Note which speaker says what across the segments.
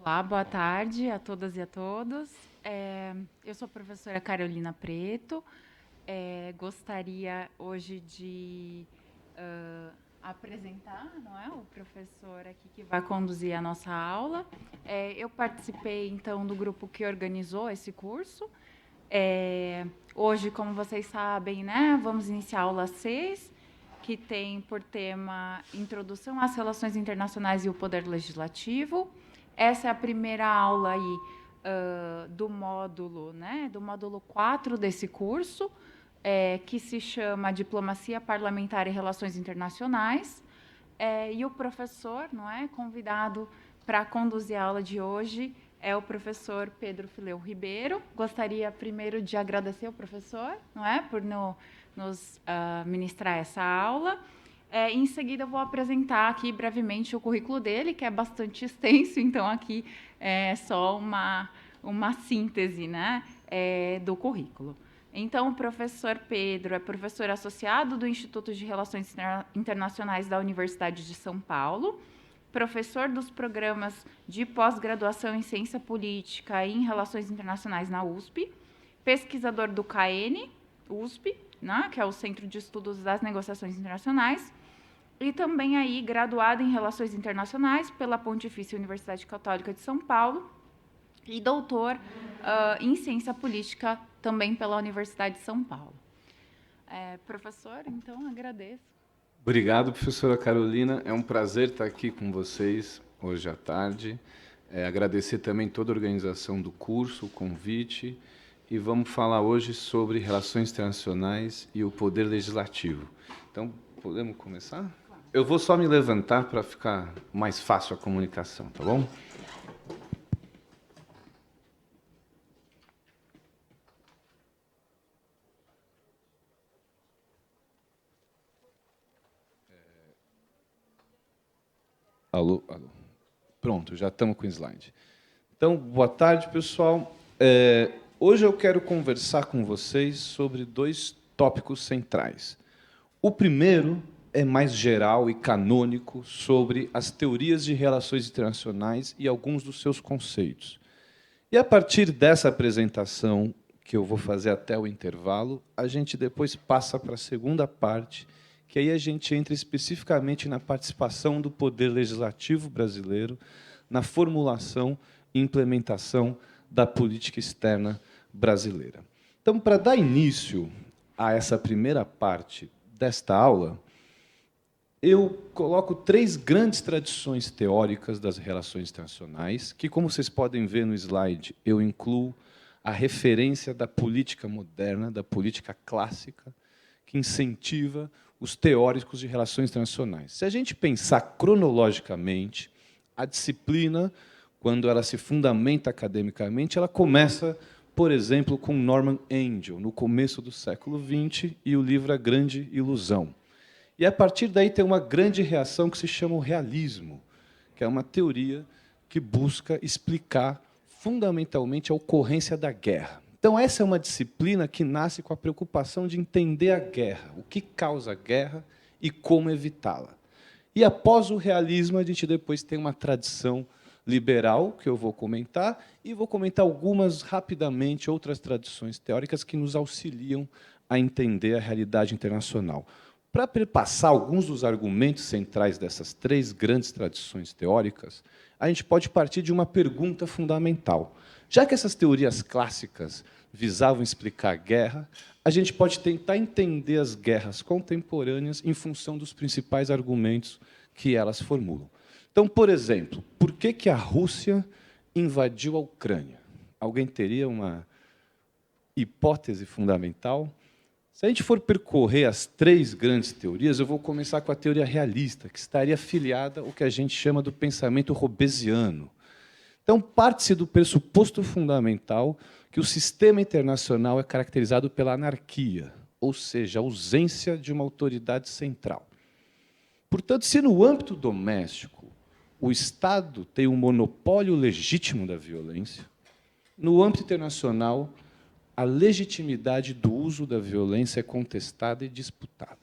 Speaker 1: Olá, boa tarde a todas e a todos. Eu sou a professora Carolina Preto. Gostaria hoje de apresentar, não é, o professor aqui que vai conduzir a nossa aula. Eu participei, então, do grupo que organizou esse curso. Hoje, como vocês sabem, né, vamos iniciar a aula 6, que tem por tema Introdução às Relações Internacionais e o Poder Legislativo. Essa é a primeira aula aí do módulo, né, do módulo 4 desse curso, que se chama Diplomacia Parlamentar e Relações Internacionais. E o professor, não é, convidado para conduzir a aula de hoje é o professor Pedro Fileu Ribeiro. Gostaria primeiro de agradecer ao professor, não é, por nos ministrar essa aula. Em seguida, eu vou apresentar aqui brevemente o currículo dele, que é bastante extenso, então aqui é só uma síntese, né, do currículo. Então, o professor Pedro é professor associado do Instituto de Relações Internacionais da Universidade de São Paulo, professor dos programas de pós-graduação em Ciência Política e em Relações Internacionais na USP, pesquisador do CAEN, USP, né, que é o Centro de Estudos das Negociações Internacionais, e também aí graduado em Relações Internacionais pela Pontifícia Universidade Católica de São Paulo e doutor em Ciência Política também pela Universidade de São Paulo. Professor, então, agradeço.
Speaker 2: Obrigado, professora Carolina. É um prazer estar aqui com vocês hoje à tarde. Agradecer também toda a organização do curso, o convite. E vamos falar hoje sobre relações internacionais e o poder legislativo. Então, podemos começar? Eu vou só me levantar para ficar mais fácil a comunicação, tá bom? Alô, alô. Pronto, já estamos com o slide. Então, boa tarde, pessoal. Hoje eu quero conversar com vocês sobre dois tópicos centrais. O primeiro é mais geral e canônico sobre as teorias de relações internacionais e alguns dos seus conceitos. E a partir dessa apresentação, que eu vou fazer até o intervalo, a gente depois passa para a segunda parte, que aí a gente entra especificamente na participação do Poder Legislativo brasileiro na formulação e implementação da política externa brasileira. Então, para dar início a essa primeira parte desta aula, eu coloco três grandes tradições teóricas das relações internacionais, que, como vocês podem ver no slide, eu incluo a referência da política moderna, da política clássica, que incentiva os teóricos de relações internacionais. Se a gente pensar cronologicamente, a disciplina, quando ela se fundamenta academicamente, ela começa, por exemplo, com Norman Angell, no começo do século XX, e o livro A Grande Ilusão. E, a partir daí, tem uma grande reação que se chama o realismo, que é uma teoria que busca explicar, fundamentalmente, a ocorrência da guerra. Então, essa é uma disciplina que nasce com a preocupação de entender a guerra, o que causa a guerra e como evitá-la. E, após o realismo, a gente depois tem uma tradição liberal, que eu vou comentar, e vou comentar algumas, rapidamente, outras tradições teóricas que nos auxiliam a entender a realidade internacional. Para perpassar alguns dos argumentos centrais dessas três grandes tradições teóricas, a gente pode partir de uma pergunta fundamental. Já que essas teorias clássicas visavam explicar a guerra, a gente pode tentar entender as guerras contemporâneas em função dos principais argumentos que elas formulam. Então, por exemplo, por que a Rússia invadiu a Ucrânia? Alguém teria uma hipótese fundamental? Se a gente for percorrer as três grandes teorias, eu vou começar com a teoria realista, que estaria afiliada ao que a gente chama do pensamento hobbesiano. Então, parte-se do pressuposto fundamental que o sistema internacional é caracterizado pela anarquia, ou seja, a ausência de uma autoridade central. Portanto, se no âmbito doméstico o Estado tem um monopólio legítimo da violência, no âmbito internacional a legitimidade do uso da violência é contestada e disputada.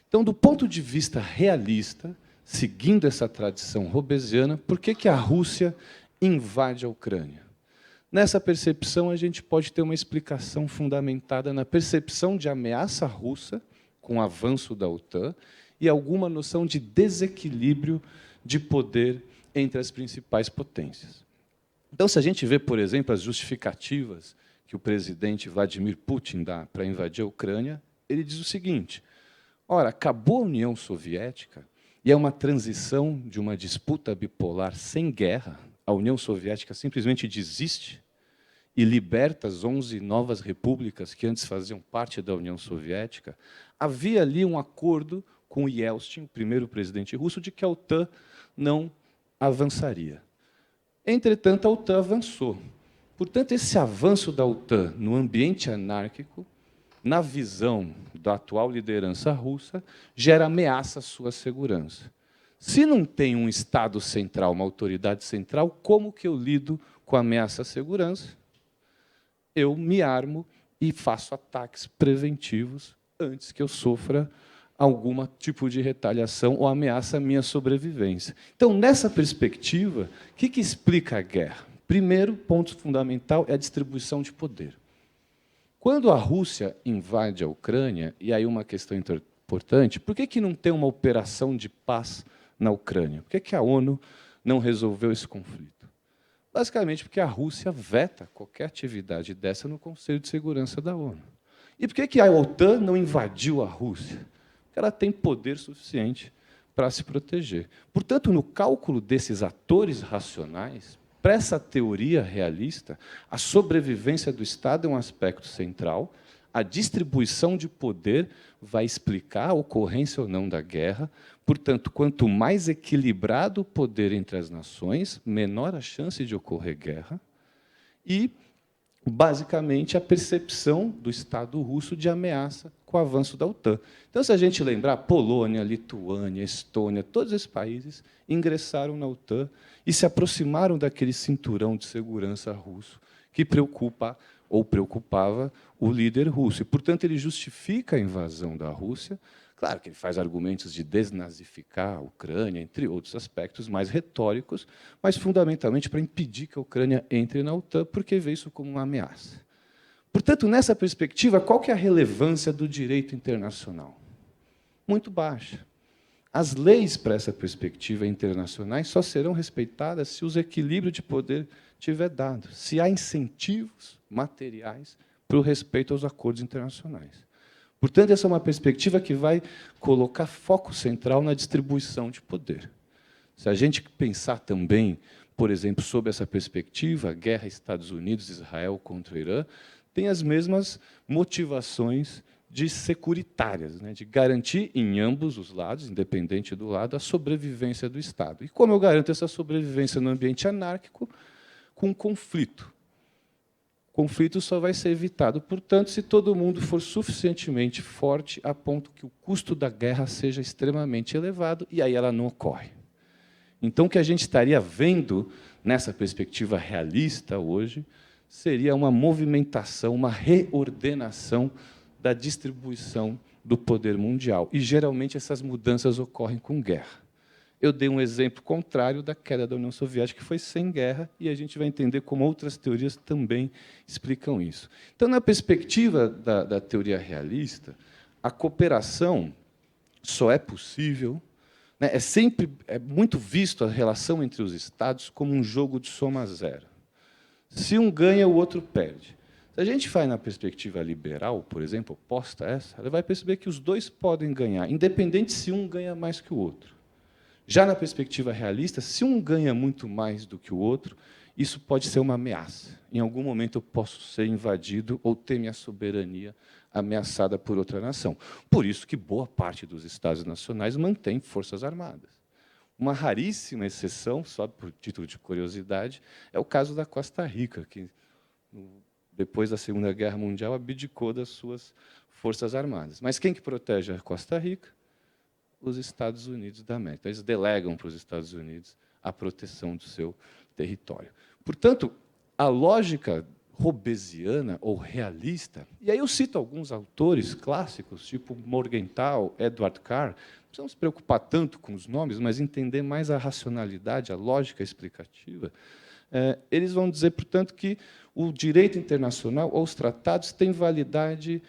Speaker 2: Então, do ponto de vista realista, seguindo essa tradição hobbesiana, por que a Rússia invade a Ucrânia. Nessa percepção, a gente pode ter uma explicação fundamentada na percepção de ameaça russa, com o avanço da OTAN, e alguma noção de desequilíbrio de poder entre as principais potências. Então, se a gente vê, por exemplo, as justificativas que o presidente Vladimir Putin dá para invadir a Ucrânia, ele diz o seguinte: ora, acabou a União Soviética e é uma transição de uma disputa bipolar sem guerra. A União Soviética simplesmente desiste e liberta as 11 novas repúblicas que antes faziam parte da União Soviética. Havia ali um acordo com o Yeltsin, o primeiro presidente russo, de que a OTAN não avançaria. Entretanto, a OTAN avançou. Portanto, esse avanço da OTAN no ambiente anárquico, na visão da atual liderança russa, gera ameaça à sua segurança. Se não tem um Estado central, uma autoridade central, como que eu lido com a ameaça à segurança? Eu me armo e faço ataques preventivos antes que eu sofra algum tipo de retaliação ou ameaça à minha sobrevivência. Então, nessa perspectiva, o que explica a guerra? Primeiro ponto fundamental é a distribuição de poder. Quando a Rússia invade a Ucrânia, e aí uma questão importante, por que não tem uma operação de paz na Ucrânia? Por que a ONU não resolveu esse conflito? Basicamente porque a Rússia veta qualquer atividade dessa no Conselho de Segurança da ONU. E por que a OTAN não invadiu a Rússia? Porque ela tem poder suficiente para se proteger. Portanto, no cálculo desses atores racionais, para essa teoria realista, a sobrevivência do Estado é um aspecto central, a distribuição de poder vai explicar a ocorrência ou não da guerra. Portanto, quanto mais equilibrado o poder entre as nações, menor a chance de ocorrer guerra. E, basicamente, a percepção do Estado russo de ameaça com o avanço da OTAN. Então, se a gente lembrar, Polônia, Lituânia, Estônia, todos esses países ingressaram na OTAN e se aproximaram daquele cinturão de segurança russo que preocupa ou preocupava o líder russo. E, portanto, ele justifica a invasão da Rússia. Claro que ele faz argumentos de desnazificar a Ucrânia, entre outros aspectos mais retóricos, mas fundamentalmente para impedir que a Ucrânia entre na OTAN, porque vê isso como uma ameaça. Portanto, nessa perspectiva, qual que é a relevância do direito internacional? Muito baixa. As leis para essa perspectiva internacionais só serão respeitadas se os equilíbrios de poder tiver dado, se há incentivos materiais para o respeito aos acordos internacionais. Portanto, essa é uma perspectiva que vai colocar foco central na distribuição de poder. Se a gente pensar também, por exemplo, sob essa perspectiva, a guerra Estados Unidos-Israel contra o Irã tem as mesmas motivações de securitárias, né, de garantir em ambos os lados, independente do lado, a sobrevivência do Estado. E como eu garanto essa sobrevivência no ambiente anárquico? Com conflito. O conflito só vai ser evitado, portanto, se todo mundo for suficientemente forte a ponto que o custo da guerra seja extremamente elevado, e aí ela não ocorre. Então, o que a gente estaria vendo nessa perspectiva realista hoje seria uma movimentação, uma reordenação da distribuição do poder mundial. E, geralmente, essas mudanças ocorrem com guerra. Eu dei um exemplo contrário da queda da União Soviética, que foi sem guerra, e a gente vai entender como outras teorias também explicam isso. Então, na perspectiva da teoria realista, a cooperação só é possível, né, é muito visto a relação entre os Estados como um jogo de soma zero. Se um ganha, o outro perde. Se a gente vai na perspectiva liberal, por exemplo, oposta a essa, ela vai perceber que os dois podem ganhar, independente se um ganha mais que o outro. Já na perspectiva realista, se um ganha muito mais do que o outro, isso pode ser uma ameaça. Em algum momento eu posso ser invadido ou ter minha soberania ameaçada por outra nação. Por isso que boa parte dos Estados nacionais mantém forças armadas. Uma raríssima exceção, só por título de curiosidade, é o caso da Costa Rica, que, depois da Segunda Guerra Mundial, abdicou das suas forças armadas. Mas quem que protege a Costa Rica? Os Estados Unidos da América. Então, eles delegam para os Estados Unidos a proteção do seu território. Portanto, a lógica hobbesiana ou realista, e aí eu cito alguns autores clássicos, tipo Morgenthau, Edward Carr, não precisamos se preocupar tanto com os nomes, mas entender mais a racionalidade, a lógica explicativa. eles vão dizer, portanto, que o direito internacional ou os tratados têm validade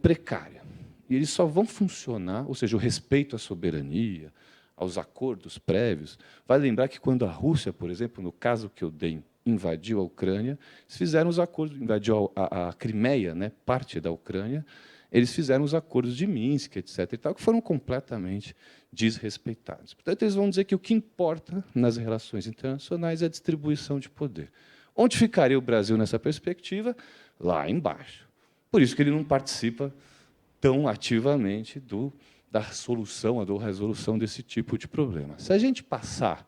Speaker 2: precária. E eles só vão funcionar, ou seja, o respeito à soberania, aos acordos prévios. Vale lembrar que, quando a Rússia, por exemplo, no caso que eu dei, invadiu a Ucrânia, eles fizeram os acordos, invadiu a Crimeia, né, parte da Ucrânia, eles fizeram os acordos de Minsk, etc., e tal, que foram completamente desrespeitados. Portanto, eles vão dizer que o que importa nas relações internacionais é a distribuição de poder. Onde ficaria o Brasil nessa perspectiva? Lá embaixo. Por isso que ele não participa tão ativamente da solução, ou da resolução desse tipo de problema. Se a gente passar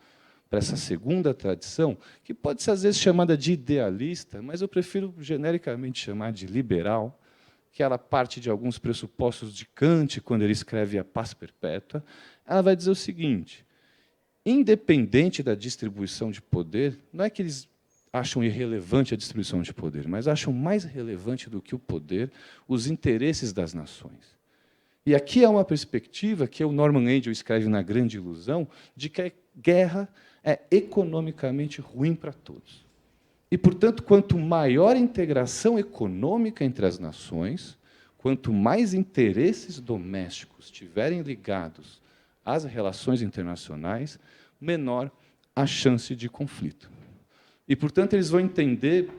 Speaker 2: para essa segunda tradição, que pode ser, às vezes, chamada de idealista, mas eu prefiro genericamente chamar de liberal, que ela parte de alguns pressupostos de Kant, quando ele escreve A Paz Perpétua, ela vai dizer o seguinte: independente da distribuição de poder, não é que eles acham irrelevante a distribuição de poder, mas acham mais relevante do que o poder os interesses das nações. E aqui há uma perspectiva que o Norman Angel escreve na Grande Ilusão, de que a guerra é economicamente ruim para todos. E, portanto, quanto maior a integração econômica entre as nações, quanto mais interesses domésticos estiverem ligados às relações internacionais, menor a chance de conflito. E, portanto, eles vão entender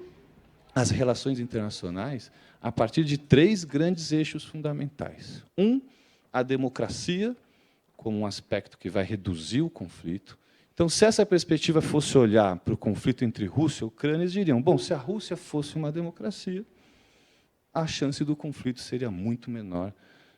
Speaker 2: as relações internacionais a partir de 3 grandes eixos fundamentais. A democracia, como um aspecto que vai reduzir o conflito. Então, se essa perspectiva fosse olhar para o conflito entre Rússia e Ucrânia, eles diriam: bom, se a Rússia fosse uma democracia, a chance do conflito seria muito menor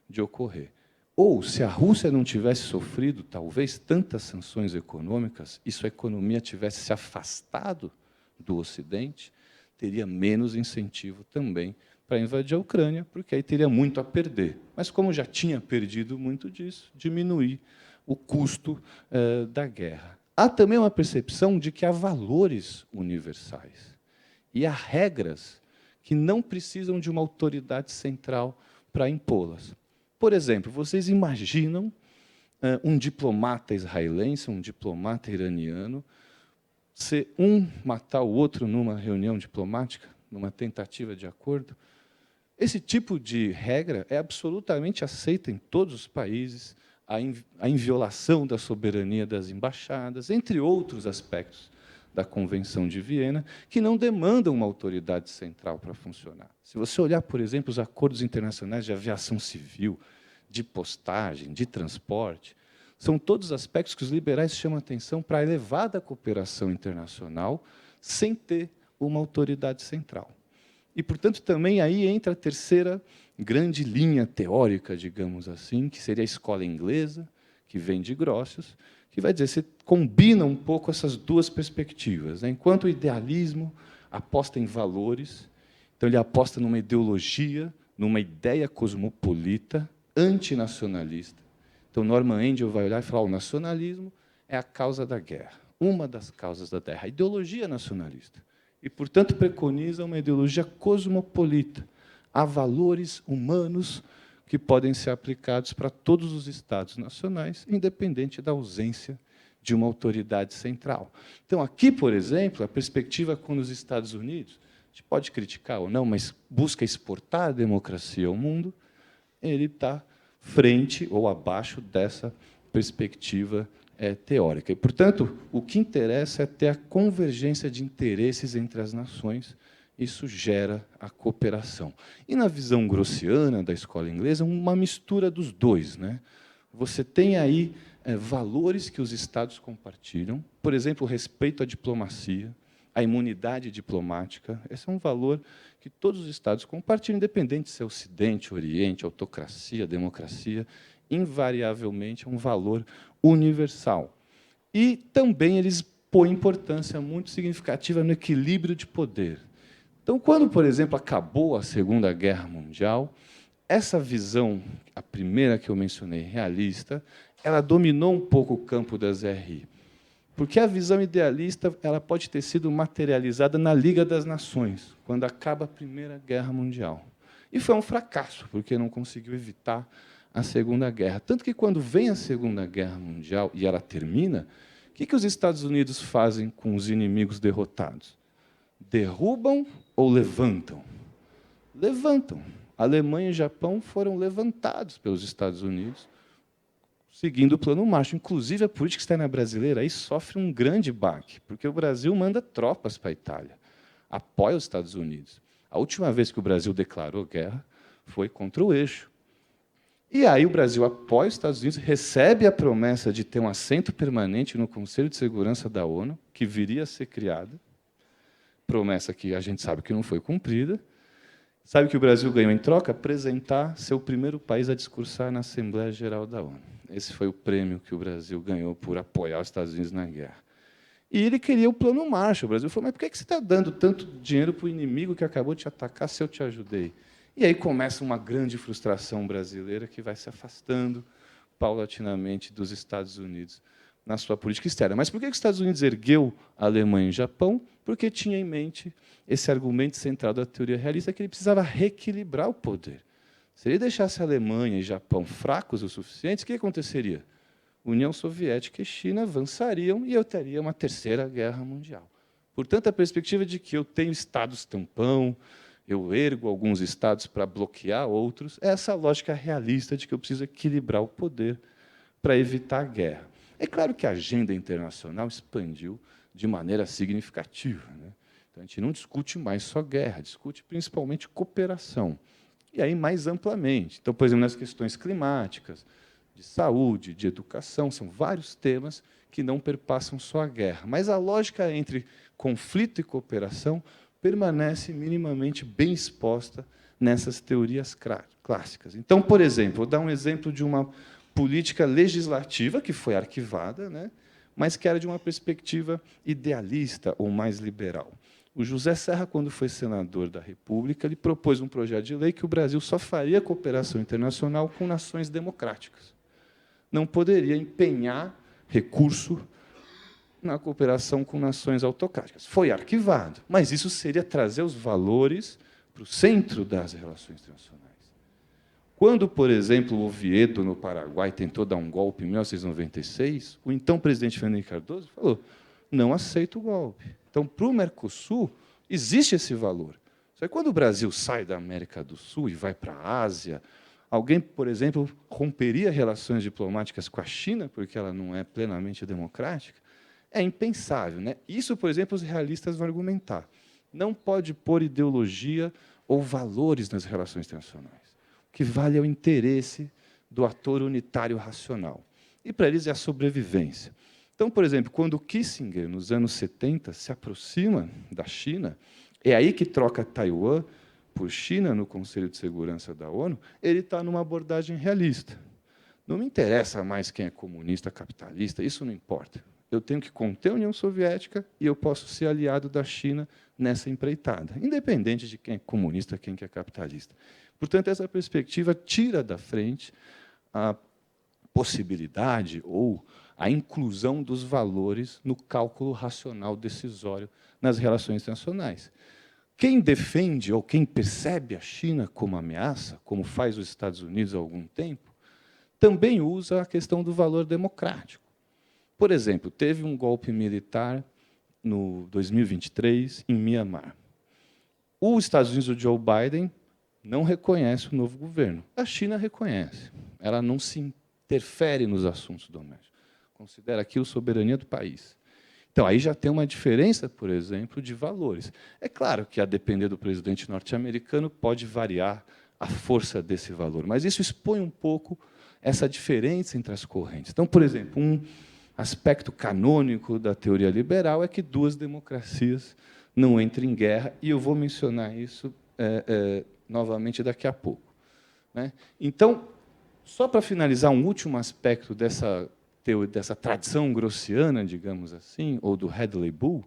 Speaker 2: de ocorrer. Ou, se a Rússia não tivesse sofrido, talvez, tantas sanções econômicas, e sua economia tivesse se afastado do Ocidente, teria menos incentivo também para invadir a Ucrânia, porque aí teria muito a perder. Mas, como já tinha perdido muito disso, diminuir o custo da guerra. Há também uma percepção de que há valores universais e há regras que não precisam de uma autoridade central para impô-las. Por exemplo, vocês imaginam um diplomata israelense, um diplomata iraniano, se um matar o outro numa reunião diplomática, numa tentativa de acordo? Esse tipo de regra é absolutamente aceita em todos os países, a inviolação da soberania das embaixadas, entre outros aspectos da Convenção de Viena, que não demandam uma autoridade central para funcionar. Se você olhar, por exemplo, os acordos internacionais de aviação civil, de postagem, de transporte, são todos aspectos que os liberais chamam atenção para a elevada cooperação internacional, sem ter uma autoridade central. E, portanto, também aí entra a terceira grande linha teórica, digamos assim, que seria a escola inglesa, que vem de Grotius, que vai dizer, você combina um pouco essas duas perspectivas, né? Enquanto o idealismo aposta em valores, então ele aposta numa ideologia, numa ideia cosmopolita, antinacionalista. Então, Norman Angel vai olhar e falar: o nacionalismo é a causa da guerra, uma das causas da guerra, a ideologia nacionalista. E, portanto, preconiza uma ideologia cosmopolita. Há valores humanos que podem ser aplicados para todos os Estados nacionais, independente da ausência de uma autoridade central. Então, aqui, por exemplo, a perspectiva com os Estados Unidos, a gente pode criticar ou não, mas busca exportar a democracia ao mundo, ele está frente ou abaixo dessa perspectiva teórica. E, portanto, o que interessa é ter a convergência de interesses entre as nações. Isso gera a cooperação. E, na visão grossiana da escola inglesa, uma mistura dos dois, né? Você tem aí valores que os Estados compartilham, por exemplo, o respeito à diplomacia, a imunidade diplomática. Esse é um valor que todos os Estados compartilham, independente se é Ocidente, Oriente, autocracia, democracia, invariavelmente é um valor universal. E também eles põem importância muito significativa no equilíbrio de poder. Então, quando, por exemplo, acabou a Segunda Guerra Mundial, essa visão, a primeira que eu mencionei, realista, ela dominou um pouco o campo das RI. Porque a visão idealista ela pode ter sido materializada na Liga das Nações, quando acaba a Primeira Guerra Mundial. E foi um fracasso, porque não conseguiu evitar a Segunda Guerra. Tanto que, quando vem a Segunda Guerra Mundial e ela termina, que os Estados Unidos fazem com os inimigos derrotados? Derrubam ou levantam? Levantam. A Alemanha e o Japão foram levantados pelos Estados Unidos, seguindo o Plano Marshall. Inclusive, a política externa brasileira aí sofre um grande baque, porque o Brasil manda tropas para a Itália, apoia os Estados Unidos. A última vez que o Brasil declarou guerra foi contra o Eixo. E aí o Brasil apoia os Estados Unidos, recebe a promessa de ter um assento permanente no Conselho de Segurança da ONU, que viria a ser criada, promessa que a gente sabe que não foi cumprida. Sabe o que o Brasil ganhou em troca? Apresentar ser o primeiro país a discursar na Assembleia Geral da ONU. Esse foi o prêmio que o Brasil ganhou por apoiar os Estados Unidos na guerra. E ele queria o Plano Marshall. O Brasil falou, mas por que você está dando tanto dinheiro para o inimigo que acabou de te atacar se eu te ajudei? E aí começa uma grande frustração brasileira que vai se afastando paulatinamente dos Estados Unidos na sua política externa. Mas por que os Estados Unidos ergueu a Alemanha e o Japão? Porque tinha em mente esse argumento central da teoria realista, que ele precisava reequilibrar o poder. Se ele deixasse a Alemanha e Japão fracos o suficiente, o que aconteceria? União Soviética e China avançariam e eu teria uma terceira guerra mundial. Portanto, a perspectiva de que eu tenho estados tampão, eu ergo alguns estados para bloquear outros, é essa lógica realista de que eu preciso equilibrar o poder para evitar a guerra. É claro que a agenda internacional expandiu de maneira significativa, né? Então, a gente não discute mais só guerra, discute principalmente cooperação. E aí, mais amplamente. Então, por exemplo, nas questões climáticas, de saúde, de educação, são vários temas que não perpassam só a guerra. Mas a lógica entre conflito e cooperação permanece minimamente bem exposta nessas teorias clássicas. Então, por exemplo, vou dar um exemplo de uma política legislativa que foi arquivada, né, mas que era de uma perspectiva idealista ou mais liberal. O José Serra, quando foi senador da República, ele propôs um projeto de lei que o Brasil só faria cooperação internacional com nações democráticas. Não poderia empenhar recurso na cooperação com nações autocráticas. Foi arquivado, mas isso seria trazer os valores para o centro das relações internacionais. Quando, por exemplo, o Oviedo, no Paraguai, tentou dar um golpe em 1996, o então presidente Fernando Henrique Cardoso falou, não aceito o golpe. Então, para o Mercosul, existe esse valor. Só que quando o Brasil sai da América do Sul e vai para a Ásia, alguém, por exemplo, romperia relações diplomáticas com a China, porque ela não é plenamente democrática? É impensável, né? Isso, por exemplo, os realistas vão argumentar. Não pode pôr ideologia ou valores nas relações internacionais. O que vale é o interesse do ator unitário racional. E, para eles, é a sobrevivência. Então, por exemplo, quando Kissinger, nos anos 70, se aproxima da China, é aí que troca Taiwan por China no Conselho de Segurança da ONU, ele está numa abordagem realista. Não me interessa mais quem é comunista, capitalista, isso não importa. Eu tenho que conter a União Soviética e eu posso ser aliado da China nessa empreitada, independente de quem é comunista, quem é capitalista. Portanto, essa perspectiva tira da frente a possibilidade ou a inclusão dos valores no cálculo racional decisório nas relações internacionais. Quem defende ou quem percebe a China como ameaça, como faz os Estados Unidos há algum tempo, também usa a questão do valor democrático. Por exemplo, teve um golpe militar no 2023 em Mianmar. Os Estados Unidos, o Joe Biden, não reconhece o novo governo. A China reconhece. Ela não se interfere nos assuntos domésticos. Considera aquilo soberania do país. Então, aí já tem uma diferença, por exemplo, de valores. É claro que, a depender do presidente norte-americano, pode variar a força desse valor, mas isso expõe um pouco essa diferença entre as correntes. Então, por exemplo, um aspecto canônico da teoria liberal é que duas democracias não entram em guerra, e eu vou mencionar isso novamente daqui a pouco, né? Então, só para finalizar, um último aspecto dessa tradição grossiana, digamos assim, ou do Hadley Bull,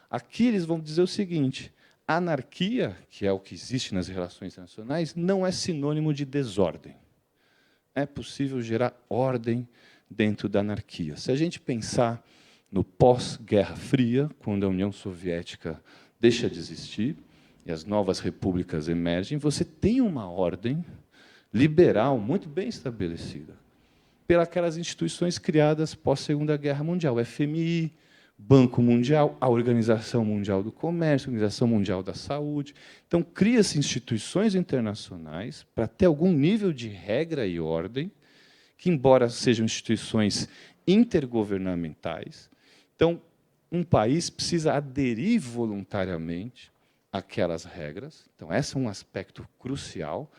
Speaker 2: aqui eles vão dizer o seguinte, a anarquia, que é o que existe nas relações internacionais, não é sinônimo de desordem. É possível gerar ordem dentro da anarquia. Se a gente pensar no pós-Guerra Fria, quando a União Soviética deixa de existir e as novas repúblicas emergem, você tem uma ordem liberal muito bem estabelecida. pelas instituições criadas pós-Segunda Guerra Mundial, o FMI, Banco Mundial, a Organização Mundial do Comércio, a Organização Mundial da Saúde. Então, cria-se instituições internacionais para ter algum nível de regra e ordem, que, embora sejam instituições intergovernamentais, então, um país precisa aderir voluntariamente àquelas regras. Então, esse é um aspecto crucial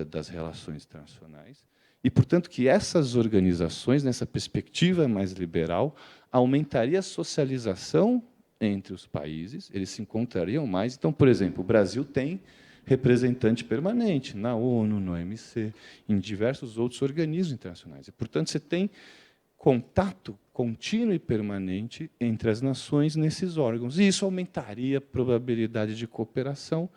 Speaker 2: das relações internacionais. E, portanto, que essas organizações, nessa perspectiva mais liberal, aumentaria a socialização entre os países, eles se encontrariam mais. Então, por exemplo, o Brasil tem representante permanente na ONU, no OMC, em diversos outros organismos internacionais. E, portanto, você tem contato contínuo e permanente entre as nações nesses órgãos. E isso aumentaria a probabilidade de cooperação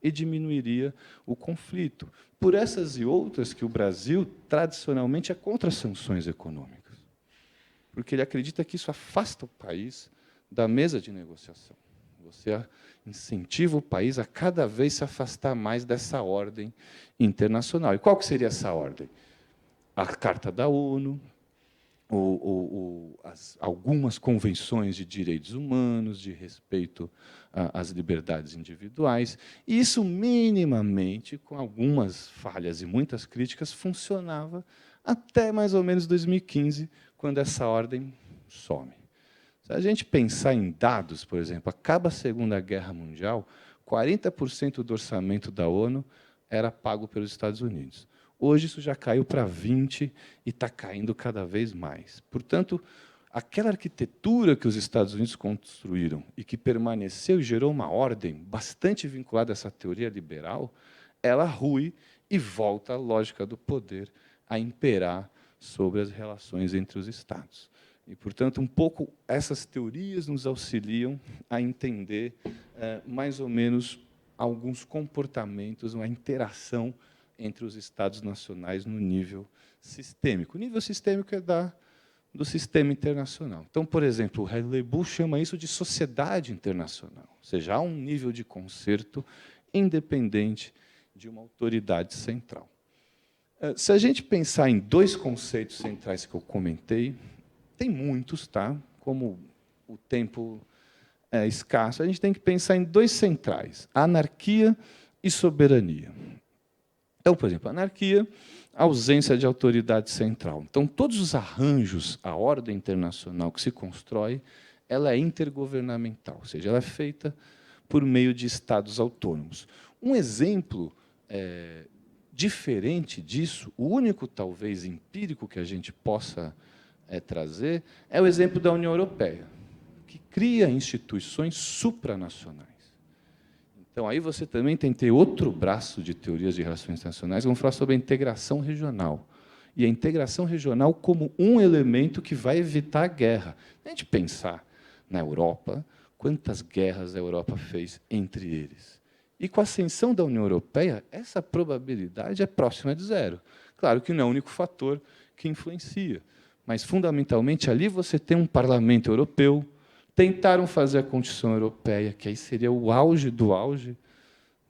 Speaker 2: e diminuiria o conflito. Por essas e outras que o Brasil, tradicionalmente, é contra as sanções econômicas, porque ele acredita que isso afasta o país da mesa de negociação. Você incentiva o país a cada vez se afastar mais dessa ordem internacional. E qual que seria essa ordem? A Carta da ONU, algumas convenções de direitos humanos, de respeito às liberdades individuais. E isso, minimamente, com algumas falhas e muitas críticas, funcionava até mais ou menos 2015, quando essa ordem some. Se a gente pensar em dados, por exemplo, acaba a Segunda Guerra Mundial, 40% do orçamento da ONU era pago pelos Estados Unidos. Hoje isso já caiu para 20% e está caindo cada vez mais. Portanto, aquela arquitetura que os Estados Unidos construíram e que permaneceu e gerou uma ordem bastante vinculada a essa teoria liberal, ela rui e volta à lógica do poder a imperar sobre as relações entre os Estados. E, portanto, um pouco essas teorias nos auxiliam a entender mais ou menos alguns comportamentos, uma interação entre os Estados nacionais no nível sistêmico. O nível sistêmico é do sistema internacional. Então, por exemplo, o Hadley-Bull chama isso de sociedade internacional, ou seja, há um nível de concerto independente de uma autoridade central. Se a gente pensar em dois conceitos centrais que eu comentei, tem muitos, tá? Como o tempo é escasso, a gente tem que pensar em dois centrais: anarquia e soberania. Então, por exemplo, anarquia, ausência de autoridade central. Então, todos os arranjos, a ordem internacional que se constrói, ela é intergovernamental, ou seja, ela é feita por meio de estados autônomos. Um exemplo diferente disso, o único, talvez, empírico que a gente possa trazer, é o exemplo da União Europeia, que cria instituições supranacionais. Então, aí você também tem que ter outro braço de teorias de relações internacionais, vamos falar sobre a integração regional. E a integração regional como um elemento que vai evitar a guerra. A gente pensar na Europa, quantas guerras a Europa fez entre eles. E com a ascensão da União Europeia, essa probabilidade é próxima de zero. Claro que não é o único fator que influencia, mas, fundamentalmente, ali você tem um parlamento europeu. Tentaram fazer a Constituição Europeia, que aí seria o auge do auge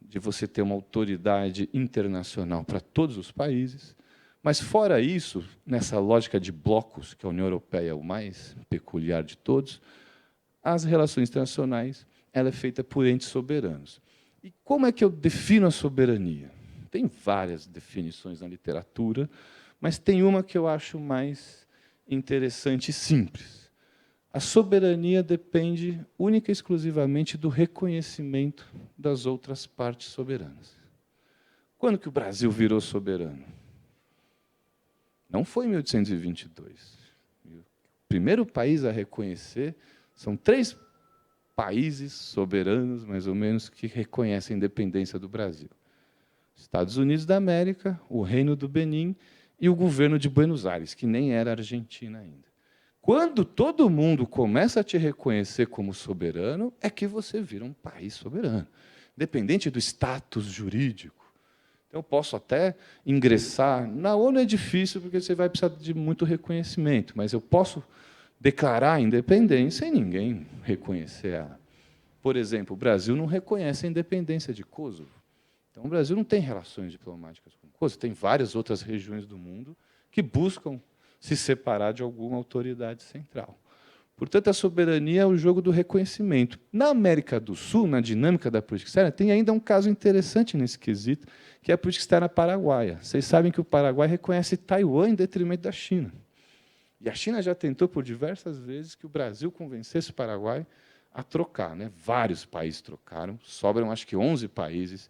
Speaker 2: de você ter uma autoridade internacional para todos os países. Mas, fora isso, nessa lógica de blocos, que a União Europeia é o mais peculiar de todos, as relações internacionais ela é feita por entes soberanos. E como é que eu defino a soberania? Tem várias definições na literatura, mas tem uma que eu acho mais interessante e simples. A soberania depende única e exclusivamente do reconhecimento das outras partes soberanas. Quando que o Brasil virou soberano? Não foi em 1822. O primeiro país a reconhecer são 3 países soberanos, mais ou menos, que reconhecem a independência do Brasil: Estados Unidos da América, o Reino do Benin e o governo de Buenos Aires, que nem era Argentina ainda. Quando todo mundo começa a te reconhecer como soberano, é que você vira um país soberano, independente do status jurídico. Então, eu posso até ingressar. Na ONU é difícil, porque você vai precisar de muito reconhecimento, mas eu posso declarar a independência e ninguém reconhecer ela. Por exemplo, o Brasil não reconhece a independência de Kosovo. Então, o Brasil não tem relações diplomáticas com Kosovo. Tem várias outras regiões do mundo que buscam se separar de alguma autoridade central. Portanto, a soberania é o jogo do reconhecimento. Na América do Sul, na dinâmica da política externa, tem ainda um caso interessante nesse quesito, que é a política externa paraguaia. Vocês sabem que o Paraguai reconhece Taiwan em detrimento da China. E a China já tentou por diversas vezes que o Brasil convencesse o Paraguai a trocar. Né? Vários países trocaram, sobram acho que 11 países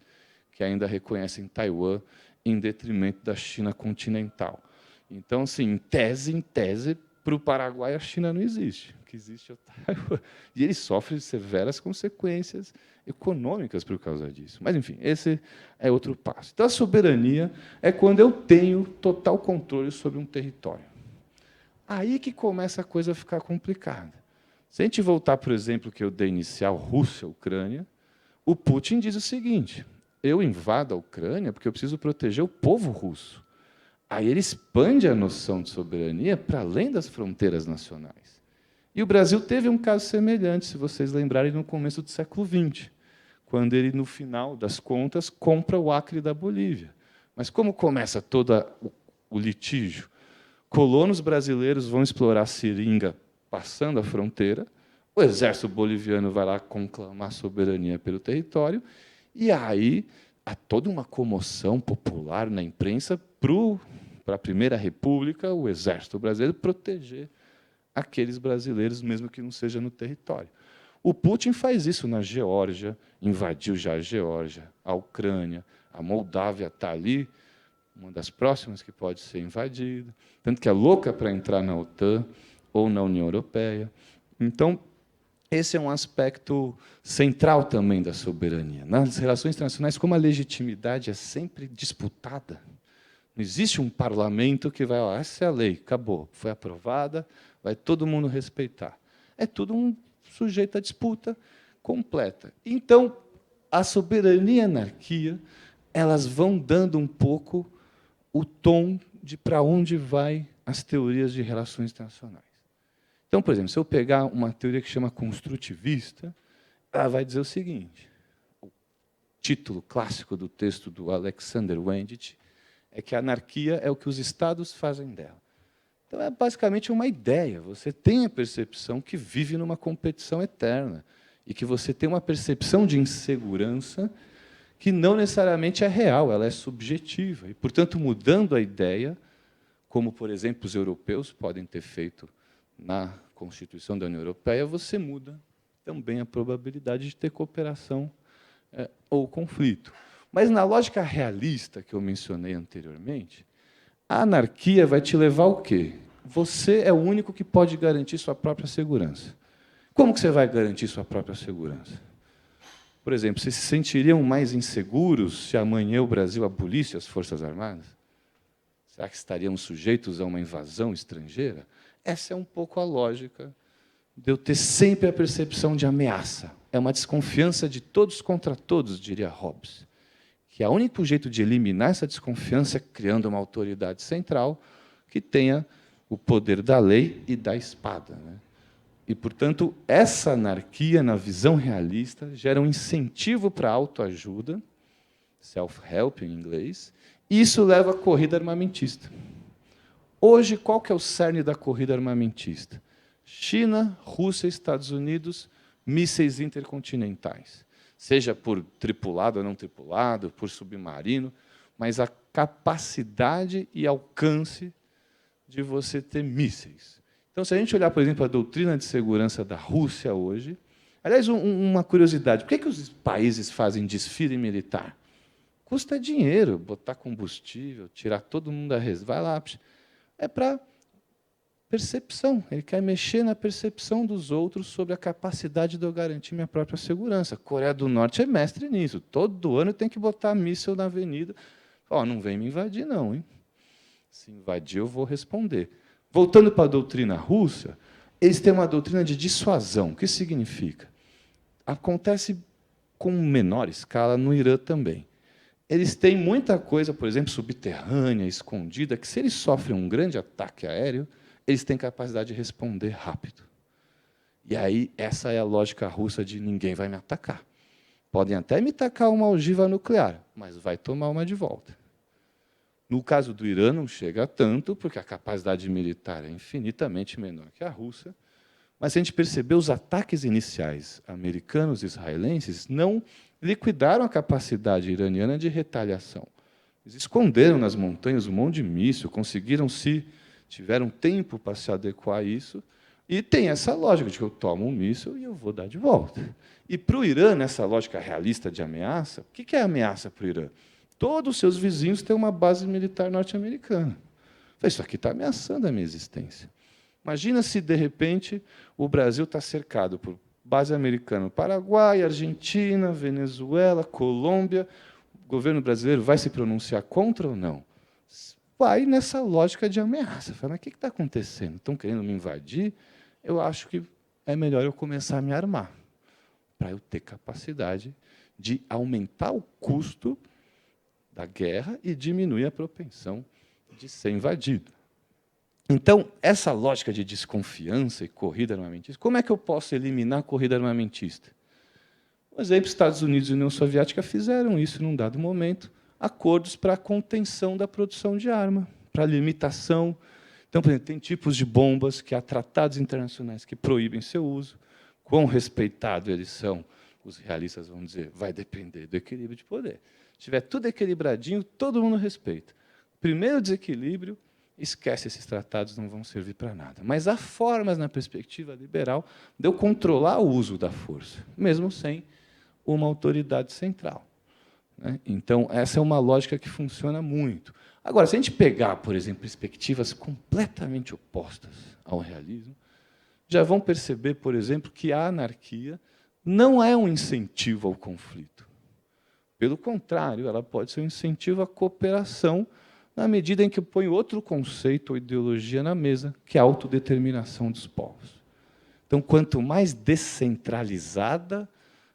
Speaker 2: que ainda reconhecem Taiwan em detrimento da China continental. Então, assim, em tese, para o Paraguai a China não existe. O que existe é o Taiwan. E ele sofre severas consequências econômicas por causa disso. Mas, enfim, esse é outro passo. Então, a soberania é quando eu tenho total controle sobre um território. Aí que começa a coisa a ficar complicada. Se a gente voltar, por exemplo, que eu dei inicial, Rússia, Ucrânia, o Putin diz o seguinte: eu invado a Ucrânia porque eu preciso proteger o povo russo. Aí ele expande a noção de soberania para além das fronteiras nacionais. E o Brasil teve um caso semelhante, se vocês lembrarem, no começo do século XX, quando ele, no final das contas, compra o Acre da Bolívia. Mas como começa todo o litígio? Colonos brasileiros vão explorar a seringa passando a fronteira, o exército boliviano vai lá conclamar soberania pelo território, e aí há toda uma comoção popular na imprensa para a Primeira República, o exército brasileiro proteger aqueles brasileiros, mesmo que não seja no território. O Putin faz isso na Geórgia, invadiu já a Geórgia, a Ucrânia, a Moldávia está ali, uma das próximas que pode ser invadida, tanto que é louca para entrar na OTAN ou na União Europeia. Então, esse é um aspecto central também da soberania. Nas relações internacionais, como a legitimidade é sempre disputada, não existe um parlamento que vai, essa é a lei, acabou, foi aprovada, vai todo mundo respeitar. É tudo um sujeito à disputa completa. Então, a soberania e a anarquia, elas vão dando um pouco o tom de para onde vai as teorias de relações internacionais. Então, por exemplo, se eu pegar uma teoria que chama construtivista, ela vai dizer o seguinte: o título clássico do texto do Alexander Wendt é que a anarquia é o que os estados fazem dela. Então, é basicamente uma ideia. Você tem a percepção que vive numa competição eterna e que você tem uma percepção de insegurança que não necessariamente é real, ela é subjetiva. E, portanto, mudando a ideia, como, por exemplo, os europeus podem ter feito na Constituição da União Europeia, você muda também a probabilidade de ter cooperação ou conflito. Mas, na lógica realista que eu mencionei anteriormente, a anarquia vai te levar ao quê? Você é o único que pode garantir sua própria segurança. Como que você vai garantir sua própria segurança? Por exemplo, vocês se sentiriam mais inseguros se amanhã o Brasil abolisse as Forças Armadas? Será que estaríamos sujeitos a uma invasão estrangeira? Essa é um pouco a lógica de eu ter sempre a percepção de ameaça. É uma desconfiança de todos contra todos, diria Hobbes. Que é o único jeito de eliminar essa desconfiança é criando uma autoridade central que tenha o poder da lei e da espada. Né? E, portanto, essa anarquia, na visão realista, gera um incentivo para a autoajuda, self-help em inglês, e isso leva à corrida armamentista. Hoje, qual que é o cerne da corrida armamentista? China, Rússia, Estados Unidos, mísseis intercontinentais. Seja por tripulado ou não tripulado, por submarino, mas a capacidade e alcance de você ter mísseis. Então, se a gente olhar, por exemplo, a doutrina de segurança da Rússia hoje... Aliás, uma curiosidade. Por que os países fazem desfile militar? Custa dinheiro botar combustível, tirar todo mundo da reserva. Vai lá. É para percepção. Ele quer mexer na percepção dos outros sobre a capacidade de eu garantir minha própria segurança. A Coreia do Norte é mestre nisso. Todo ano tem que botar míssil na avenida. Não vem me invadir, não. Hein? Se invadir, eu vou responder. Voltando para a doutrina russa, eles têm uma doutrina de dissuasão. O que isso significa? Acontece com menor escala no Irã também. Eles têm muita coisa, por exemplo, subterrânea, escondida, que, se eles sofrem um grande ataque aéreo, eles têm capacidade de responder rápido. E aí, essa é a lógica russa de ninguém vai me atacar. Podem até me tacar uma ogiva nuclear, mas vai tomar uma de volta. No caso do Irã, não chega a tanto, porque a capacidade militar é infinitamente menor que a Rússia. Mas, se a gente perceber, os ataques iniciais americanos e israelenses não liquidaram a capacidade iraniana de retaliação. Eles esconderam nas montanhas um monte de míssil, tiveram tempo para se adequar a isso, e tem essa lógica de que eu tomo um míssil e eu vou dar de volta. E, para o Irã, nessa lógica realista de ameaça, o que é ameaça para o Irã? Todos os seus vizinhos têm uma base militar norte-americana. Isso aqui está ameaçando a minha existência. Imagina se, de repente, o Brasil está cercado por base americana no Paraguai, Argentina, Venezuela, Colômbia. O governo brasileiro vai se pronunciar contra ou não? Vai nessa lógica de ameaça. Fala, mas o que está acontecendo? Estão querendo me invadir? Eu acho que é melhor eu começar a me armar, para eu ter capacidade de aumentar o custo da guerra e diminuir a propensão de ser invadido. Então, essa lógica de desconfiança e corrida armamentista, como é que eu posso eliminar a corrida armamentista? Por exemplo, Estados Unidos e União Soviética fizeram isso num dado momento, acordos para a contenção da produção de arma, para limitação. Então, por exemplo, tem tipos de bombas que há tratados internacionais que proíbem seu uso. Quão respeitados eles são, os realistas vão dizer, vai depender do equilíbrio de poder. Se estiver tudo equilibradinho, todo mundo respeita. Primeiro desequilíbrio, esquece, esses tratados não vão servir para nada. Mas há formas, na perspectiva liberal, de eu controlar o uso da força, mesmo sem uma autoridade central. Então, essa é uma lógica que funciona muito. Agora, se a gente pegar, por exemplo, perspectivas completamente opostas ao realismo, já vão perceber, por exemplo, que a anarquia não é um incentivo ao conflito. Pelo contrário, ela pode ser um incentivo à cooperação, na medida em que põe outro conceito ou ideologia na mesa, que é a autodeterminação dos povos. Então, quanto mais descentralizada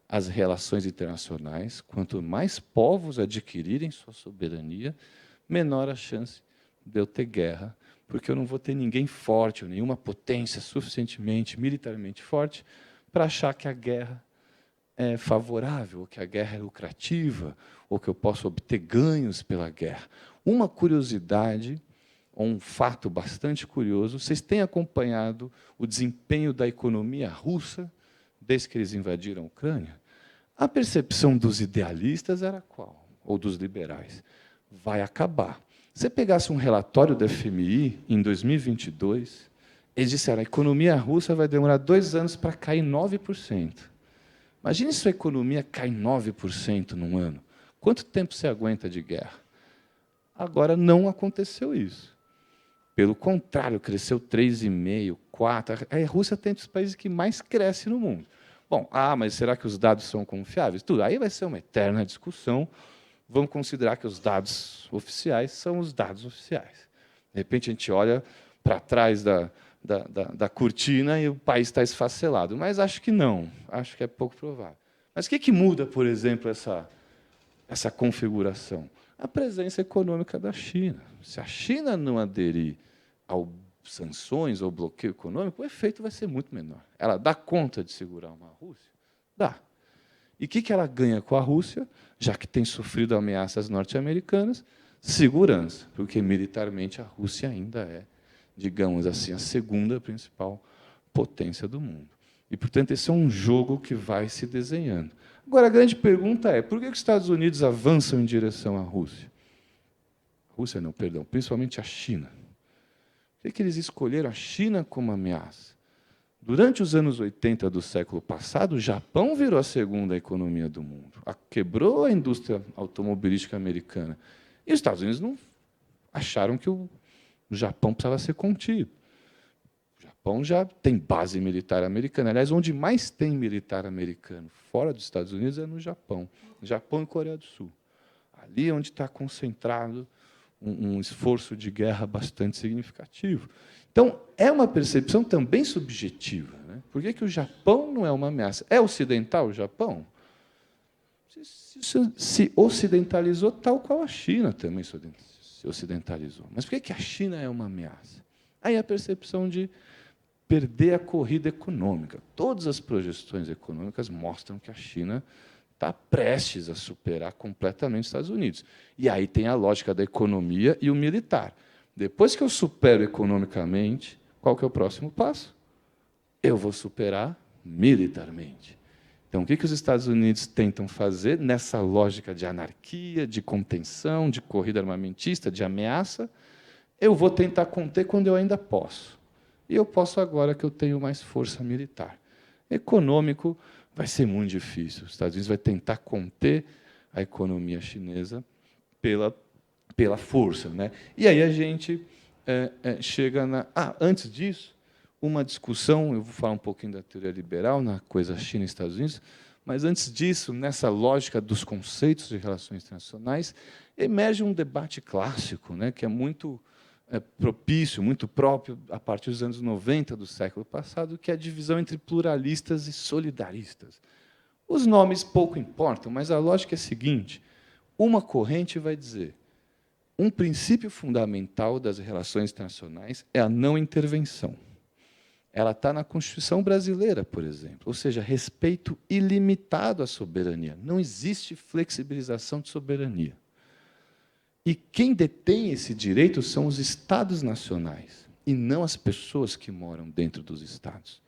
Speaker 2: as relações internacionais, quanto mais povos adquirirem sua soberania, menor a chance de eu ter guerra, porque eu não vou ter ninguém forte, ou nenhuma potência suficientemente militarmente forte para achar que a guerra é favorável, ou que a guerra é lucrativa, ou que eu posso obter ganhos pela guerra. Uma curiosidade, ou um fato bastante curioso, vocês têm acompanhado o desempenho da economia russa desde que eles invadiram a Ucrânia? A percepção dos idealistas era qual? Ou dos liberais? Vai acabar. Se você pegasse um relatório da FMI em 2022, eles disseram que a economia russa vai demorar 2 anos para cair 9%. Imagine se a economia cai 9% num ano. Quanto tempo você aguenta de guerra? Agora, não aconteceu isso. Pelo contrário, cresceu 3,5%, 4%. A Rússia tem entre os países que mais cresce no mundo. Bom, mas será que os dados são confiáveis? Tudo. Aí vai ser uma eterna discussão. Vamos considerar que os dados oficiais são os dados oficiais. De repente, a gente olha para trás da cortina e o país está esfacelado. Mas acho que não. Acho que é pouco provável. Mas o que muda, por exemplo, essa configuração? A presença econômica da China. Se a China não aderir às sanções ou bloqueio econômico, o efeito vai ser muito menor. Ela dá conta de segurar uma Rússia? Dá. E o que ela ganha com a Rússia, já que tem sofrido ameaças norte-americanas? Segurança, porque militarmente a Rússia ainda é, digamos assim, a segunda principal potência do mundo. E, portanto, esse é um jogo que vai se desenhando. Agora, a grande pergunta é, por que os Estados Unidos avançam em direção à Rússia? Rússia não, perdão, principalmente a China. Por que eles escolheram a China como ameaça? Durante os anos 80 do século passado, o Japão virou a segunda economia do mundo. Quebrou a indústria automobilística americana. E os Estados Unidos não acharam que o Japão precisava ser contido. O Japão já tem base militar americana. Aliás, onde mais tem militar americano fora dos Estados Unidos é no Japão. Japão e Coreia do Sul. Ali é onde está concentrado um esforço de guerra bastante significativo. Então, é uma percepção também subjetiva. Por que o Japão não é uma ameaça? É ocidental o Japão? Se ocidentalizou tal qual a China também se ocidentalizou. Mas por que a China é uma ameaça? Aí a percepção de perder a corrida econômica. Todas as projeções econômicas mostram que a China está prestes a superar completamente os Estados Unidos. E aí tem a lógica da economia e o militar. Depois que eu supero economicamente, qual que é o próximo passo? Eu vou superar militarmente. Então, o que os Estados Unidos tentam fazer nessa lógica de anarquia, de contenção, de corrida armamentista, de ameaça? Eu vou tentar conter quando eu ainda posso. E eu posso agora que eu tenho mais força militar. Econômico vai ser muito difícil. Os Estados Unidos vai tentar conter a economia chinesa pela força, né? E aí a gente chega na... antes disso, uma discussão, eu vou falar um pouquinho da teoria liberal, na coisa China e Estados Unidos, mas, antes disso, nessa lógica dos conceitos de relações internacionais, emerge um debate clássico, né, que é muito propício, muito próprio, a partir dos anos 90 do século passado, que é a divisão entre pluralistas e solidaristas. Os nomes pouco importam, mas a lógica é a seguinte: uma corrente vai dizer um princípio fundamental das relações internacionais é a não intervenção. Ela está na Constituição brasileira, por exemplo, ou seja, respeito ilimitado à soberania. Não existe flexibilização de soberania. E quem detém esse direito são os Estados nacionais, e não as pessoas que moram dentro dos Estados.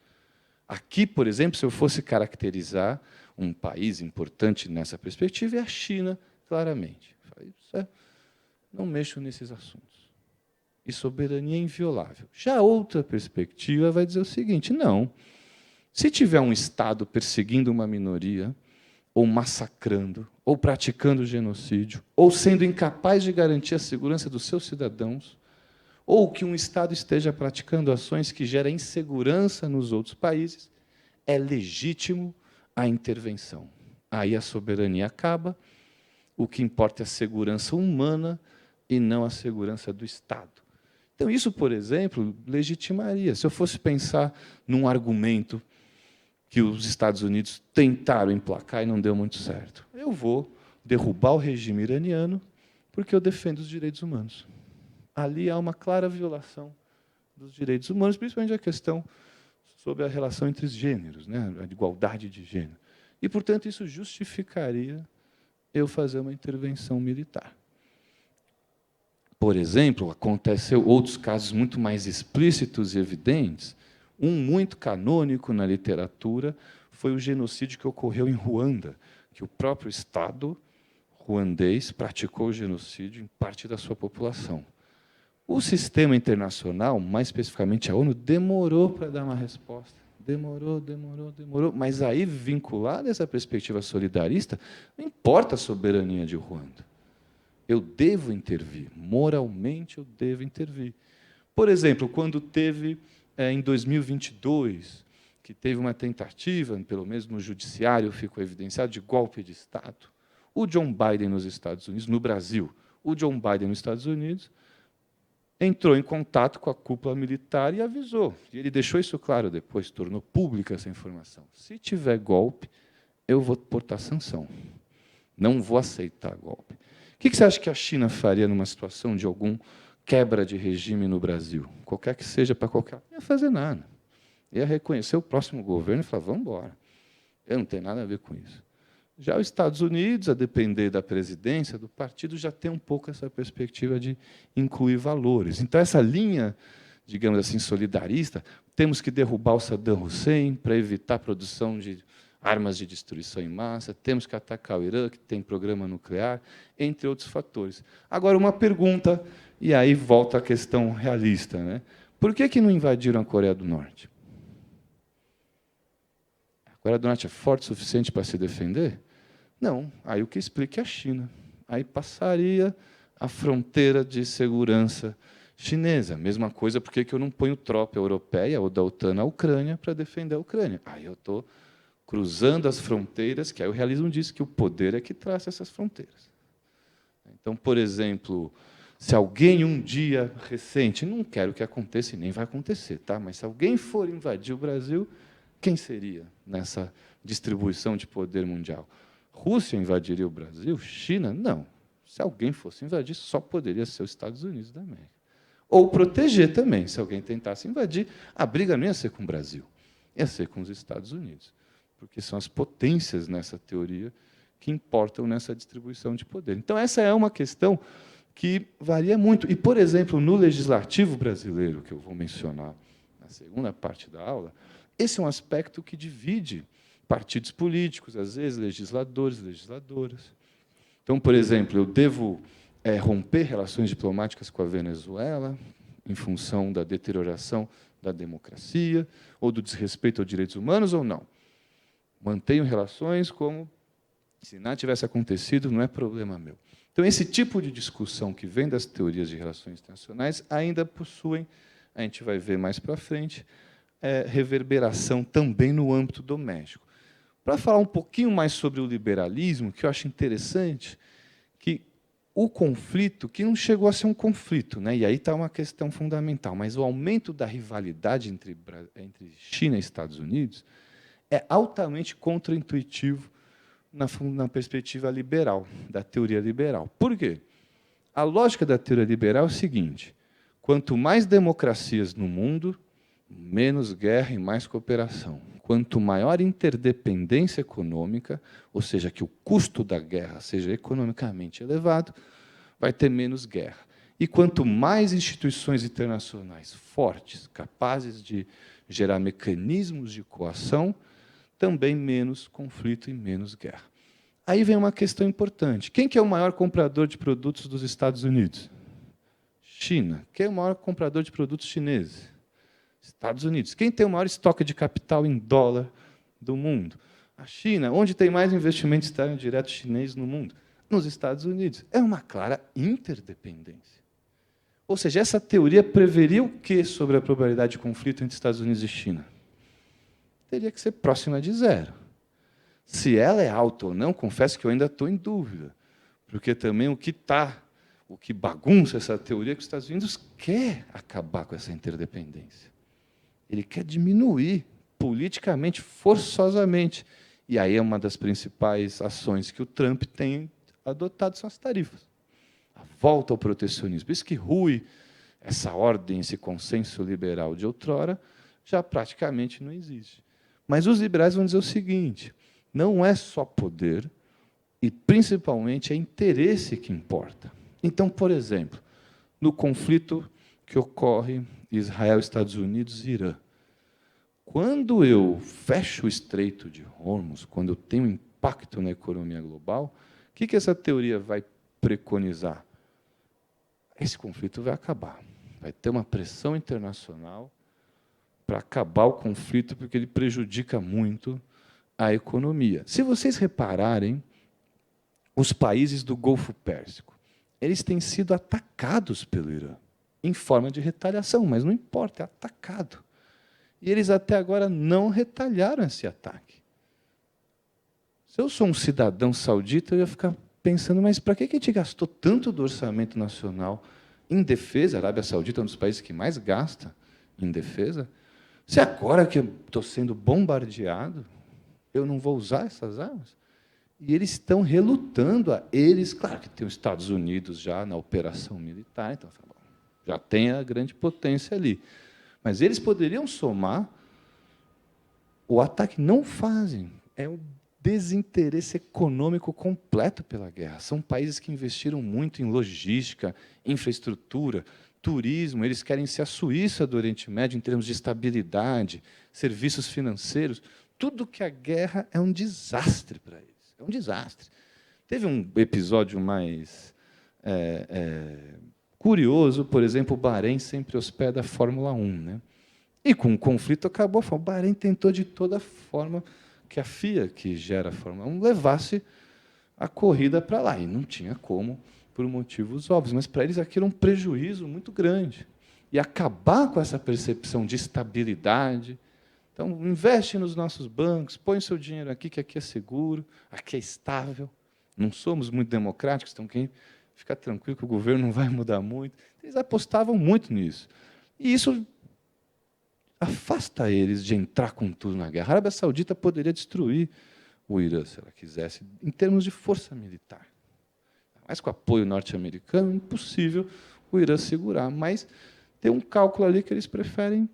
Speaker 2: Aqui, por exemplo, se eu fosse caracterizar um país importante nessa perspectiva, é a China, claramente. Não mexo nesses assuntos. E soberania inviolável. Já outra perspectiva vai dizer o seguinte: não. Se tiver um Estado perseguindo uma minoria, ou massacrando, ou praticando genocídio, ou sendo incapaz de garantir a segurança dos seus cidadãos, ou que um Estado esteja praticando ações que geram insegurança nos outros países, é legítimo a intervenção. Aí a soberania acaba, o que importa é a segurança humana e não a segurança do Estado. Então, isso, por exemplo, legitimaria. Se eu fosse pensar num argumento que os Estados Unidos tentaram emplacar e não deu muito certo, eu vou derrubar o regime iraniano porque eu defendo os direitos humanos. Ali há uma clara violação dos direitos humanos, principalmente a questão sobre a relação entre os gêneros, né, a igualdade de gênero. E, portanto, isso justificaria eu fazer uma intervenção militar. Por exemplo, aconteceu outros casos muito mais explícitos e evidentes. Um muito canônico na literatura foi o genocídio que ocorreu em Ruanda, que o próprio Estado ruandês praticou o genocídio em parte da sua população. O sistema internacional, mais especificamente a ONU, demorou para dar uma resposta. Demorou. Mas aí, vinculado a essa perspectiva solidarista, não importa a soberania de Ruanda. Eu devo intervir, moralmente eu devo intervir. Por exemplo, quando teve, em 2022, que teve uma tentativa, pelo menos no judiciário ficou evidenciado, de golpe de Estado, o John Biden nos Estados Unidos, no Brasil, o John Biden nos Estados Unidos, entrou em contato com a cúpula militar e avisou. E ele deixou isso claro depois, tornou pública essa informação. Se tiver golpe, eu vou portar sanção. Não vou aceitar golpe. O que você acha que a China faria numa situação de algum quebra de regime no Brasil? Qualquer que seja, para qualquer... Não ia fazer nada. Ia reconhecer o próximo governo e falar, vamos embora. Eu não tenho nada a ver com isso. Já os Estados Unidos, a depender da presidência, do partido, já tem um pouco essa perspectiva de incluir valores. Então, essa linha, digamos assim, solidarista, temos que derrubar o Saddam Hussein para evitar a produção de armas de destruição em massa, temos que atacar o Irã, que tem programa nuclear, entre outros fatores. Agora, uma pergunta, e aí volta a questão realista, né? Por que não invadiram a Coreia do Norte? A Coreia do Norte é forte o suficiente para se defender? Não. Aí o que explica é a China. Aí passaria a fronteira de segurança chinesa. Mesma coisa, por que eu não ponho tropa europeia ou da OTAN na Ucrânia para defender a Ucrânia? Aí eu estou cruzando as fronteiras, que aí o realismo diz que o poder é que traça essas fronteiras. Então, por exemplo, se alguém um dia recente, não quero que aconteça e nem vai acontecer, tá? Mas se alguém for invadir o Brasil, quem seria nessa distribuição de poder mundial? Rússia invadiria o Brasil? China? Não. Se alguém fosse invadir, só poderia ser os Estados Unidos da América. Ou proteger também. Se alguém tentasse invadir, a briga não ia ser com o Brasil, ia ser com os Estados Unidos. Porque são as potências nessa teoria que importam nessa distribuição de poder. Então, essa é uma questão que varia muito. E, por exemplo, no legislativo brasileiro, que eu vou mencionar na segunda parte da aula, esse é um aspecto que divide partidos políticos, às vezes legisladores, legisladoras. Então, por exemplo, eu devo romper relações diplomáticas com a Venezuela em função da deterioração da democracia ou do desrespeito aos direitos humanos ou não? Mantenho relações como se nada tivesse acontecido, não é problema meu. Então, esse tipo de discussão que vem das teorias de relações internacionais ainda possuem, a gente vai ver mais para frente, reverberação também no âmbito doméstico. Para falar um pouquinho mais sobre o liberalismo, que eu acho interessante, que o conflito, que não chegou a ser um conflito, né? E aí está uma questão fundamental, mas o aumento da rivalidade entre China e Estados Unidos é altamente contraintuitivo na perspectiva liberal, da teoria liberal. Por quê? A lógica da teoria liberal é o seguinte: quanto mais democracias no mundo, menos guerra e mais cooperação. Quanto maior interdependência econômica, ou seja, que o custo da guerra seja economicamente elevado, vai ter menos guerra. E quanto mais instituições internacionais fortes, capazes de gerar mecanismos de coação, também menos conflito e menos guerra. Aí vem uma questão importante. Quem que é o maior comprador de produtos dos Estados Unidos? China. Quem é o maior comprador de produtos chineses? Estados Unidos. Quem tem o maior estoque de capital em dólar do mundo? A China. Onde tem mais investimento externo direto chinês no mundo? Nos Estados Unidos. É uma clara interdependência. Ou seja, essa teoria preveria o quê sobre a probabilidade de conflito entre Estados Unidos e China? Teria que ser próxima de zero. Se ela é alta ou não, confesso que eu ainda estou em dúvida, porque também o que bagunça essa teoria é que os Estados Unidos quer acabar com essa interdependência. Ele quer diminuir politicamente, forçosamente. E aí uma das principais ações que o Trump tem adotado são as tarifas. A volta ao protecionismo. Isso que rui essa ordem, esse consenso liberal de outrora, já praticamente não existe. Mas os liberais vão dizer o seguinte: não é só poder, e principalmente é interesse que importa. Então, por exemplo, no conflito que ocorre Israel, Estados Unidos e Irã, quando eu fecho o Estreito de Hormuz, quando eu tenho impacto na economia global, o que essa teoria vai preconizar? Esse conflito vai acabar. Vai ter uma pressão internacional para acabar o conflito, porque ele prejudica muito a economia. Se vocês repararem, os países do Golfo Pérsico, eles têm sido atacados pelo Irã, em forma de retaliação, mas não importa, é atacado. E eles até agora não retalharam esse ataque. Se eu sou um cidadão saudita, eu ia ficar pensando, mas para que a gente gastou tanto do orçamento nacional em defesa? A Arábia Saudita é um dos países que mais gasta em defesa. Se agora que eu estou sendo bombardeado, eu não vou usar essas armas? E eles estão relutando claro que tem os Estados Unidos já na operação militar, então já tem a grande potência ali. Mas eles poderiam somar, o ataque não fazem, é um desinteresse econômico completo pela guerra. São países que investiram muito em logística, infraestrutura, turismo, eles querem ser a Suíça do Oriente Médio em termos de estabilidade, serviços financeiros. Tudo que a guerra é um desastre para eles. É um desastre. Teve um episódio mais curioso, por exemplo, o Bahrein sempre hospeda a Fórmula 1. Né? E, com o conflito, acabou. O Bahrein tentou, de toda forma, que a FIA, que gera a Fórmula 1, levasse a corrida para lá. E não tinha como, por motivos óbvios. Mas, para eles, aquilo é um prejuízo muito grande. E acabar com essa percepção de estabilidade. Então, investe nos nossos bancos, põe seu dinheiro aqui, que aqui é seguro, aqui é estável. Não somos muito democráticos, então quem fica tranquilo que o governo não vai mudar muito. Eles apostavam muito nisso. E isso afasta eles de entrar com tudo na guerra. A Arábia Saudita poderia destruir o Irã, se ela quisesse, em termos de força militar. Mas com apoio norte-americano, impossível o Irã segurar. Mas tem um cálculo ali que eles preferem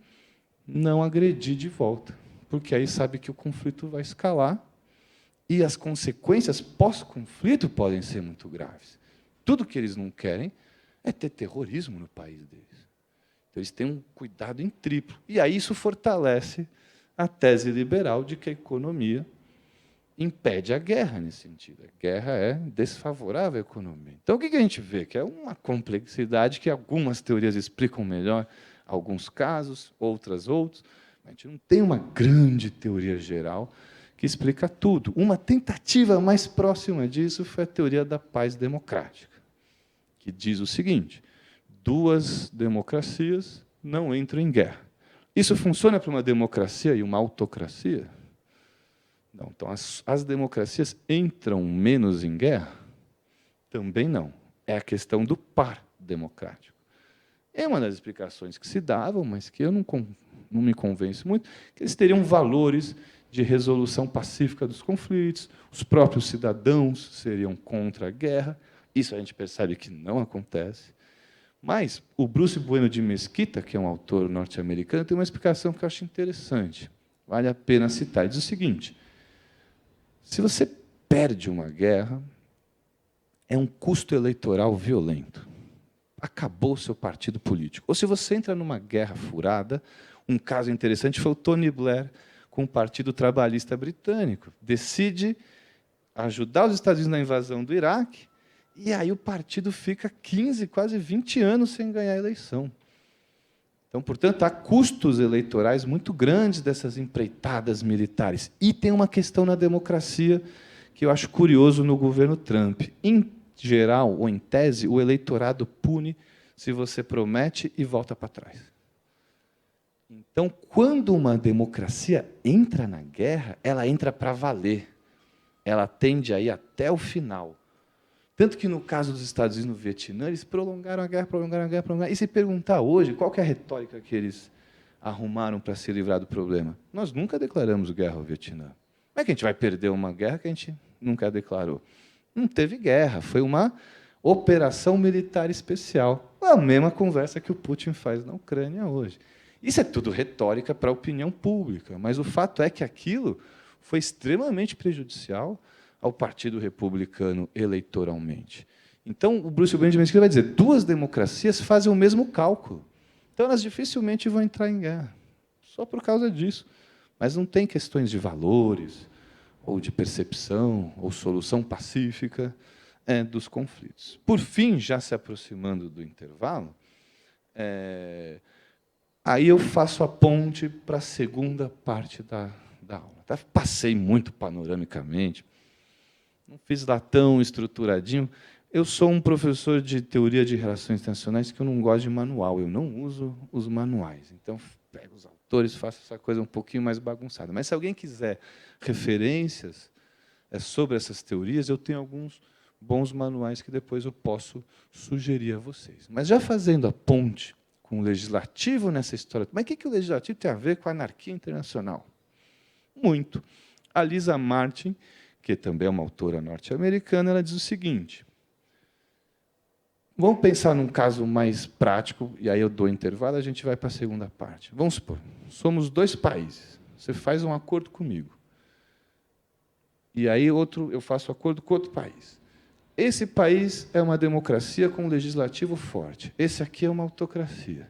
Speaker 2: não agredir de volta, porque aí sabe que o conflito vai escalar E as consequências pós-conflito podem ser muito graves. Tudo que eles não querem é ter terrorismo no país deles. Então, eles têm um cuidado em triplo. E aí isso fortalece a tese liberal de que a economia impede a guerra nesse sentido. A guerra é desfavorável à economia. Então, o que a gente vê? Que é uma complexidade que algumas teorias explicam melhor alguns casos, outros. A gente não tem uma grande teoria geral que explica tudo. Uma tentativa mais próxima disso foi a teoria da paz democrática, que diz o seguinte: duas democracias não entram em guerra. Isso funciona para uma democracia e uma autocracia? Não. Então, as democracias entram menos em guerra? Também não. É a questão do par democrático. É uma das explicações que se davam, mas que eu não me convenço muito, que eles teriam valores de resolução pacífica dos conflitos, os próprios cidadãos seriam contra a guerra. Isso a gente percebe que não acontece. Mas o Bruce Bueno de Mesquita, que é um autor norte-americano, tem uma explicação que eu acho interessante. Vale a pena citar. Ele diz o seguinte: se você perde uma guerra, é um custo eleitoral violento. Acabou o seu partido político. Ou se você entra numa guerra furada, um caso interessante foi o Tony Blair com o Partido Trabalhista Britânico. Decide ajudar os Estados Unidos na invasão do Iraque, e aí o partido fica 15, quase 20 anos sem ganhar a eleição. Então, portanto, há custos eleitorais muito grandes dessas empreitadas militares. E tem uma questão na democracia que eu acho curioso no governo Trump. Em geral, ou em tese, o eleitorado pune se você promete e volta para trás. Então, quando uma democracia entra na guerra, ela entra para valer. Ela tende a ir até o final. Tanto que, no caso dos Estados Unidos no Vietnã, eles prolongaram a guerra, prolongaram a guerra, prolongaram. E se perguntar hoje, qual que é a retórica que eles arrumaram para se livrar do problema? Nós nunca declaramos guerra ao Vietnã. Como é que a gente vai perder uma guerra que a gente nunca declarou? Não teve guerra, foi uma operação militar especial. A mesma conversa que o Putin faz na Ucrânia hoje. Isso é tudo retórica para a opinião pública, mas o fato é que aquilo foi extremamente prejudicial ao Partido Republicano eleitoralmente. Então, o Bruce Bueno de Mesquita vai dizer: duas democracias fazem o mesmo cálculo. Então, elas dificilmente vão entrar em guerra, só por causa disso. Mas não tem questões de valores, ou de percepção, ou solução pacífica dos conflitos. Por fim, já se aproximando do intervalo, aí eu faço a ponte para a segunda parte da aula. Passei muito panoramicamente, não fiz lá tão estruturadinho. Eu sou um professor de teoria de relações internacionais que eu não gosto de manual, eu não uso os manuais. Então, pego os autores, faço essa coisa um pouquinho mais bagunçada. Mas, se alguém quiser referências sobre essas teorias, eu tenho alguns bons manuais que depois eu posso sugerir a vocês. Mas, já fazendo a ponte com o legislativo nessa história, mas o que o legislativo tem a ver com a anarquia internacional? Muito. A Lisa Martin, que também é uma autora norte-americana, ela diz o seguinte: vamos pensar num caso mais prático, e aí eu dou intervalo, a gente vai para a segunda parte. Vamos supor, somos dois países, você faz um acordo comigo, e aí eu faço acordo com outro país. Esse país é uma democracia com um legislativo forte, esse aqui é uma autocracia.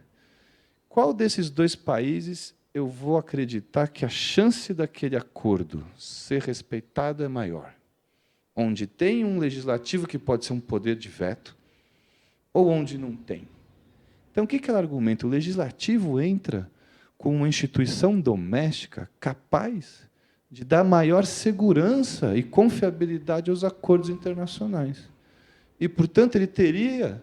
Speaker 2: Qual desses dois países eu vou acreditar que a chance daquele acordo ser respeitado é maior? Onde tem um legislativo que pode ser um poder de veto, ou onde não tem? Então, o que ela argumenta? O legislativo entra com uma instituição doméstica capaz de dar maior segurança e confiabilidade aos acordos internacionais. E, portanto, ele teria,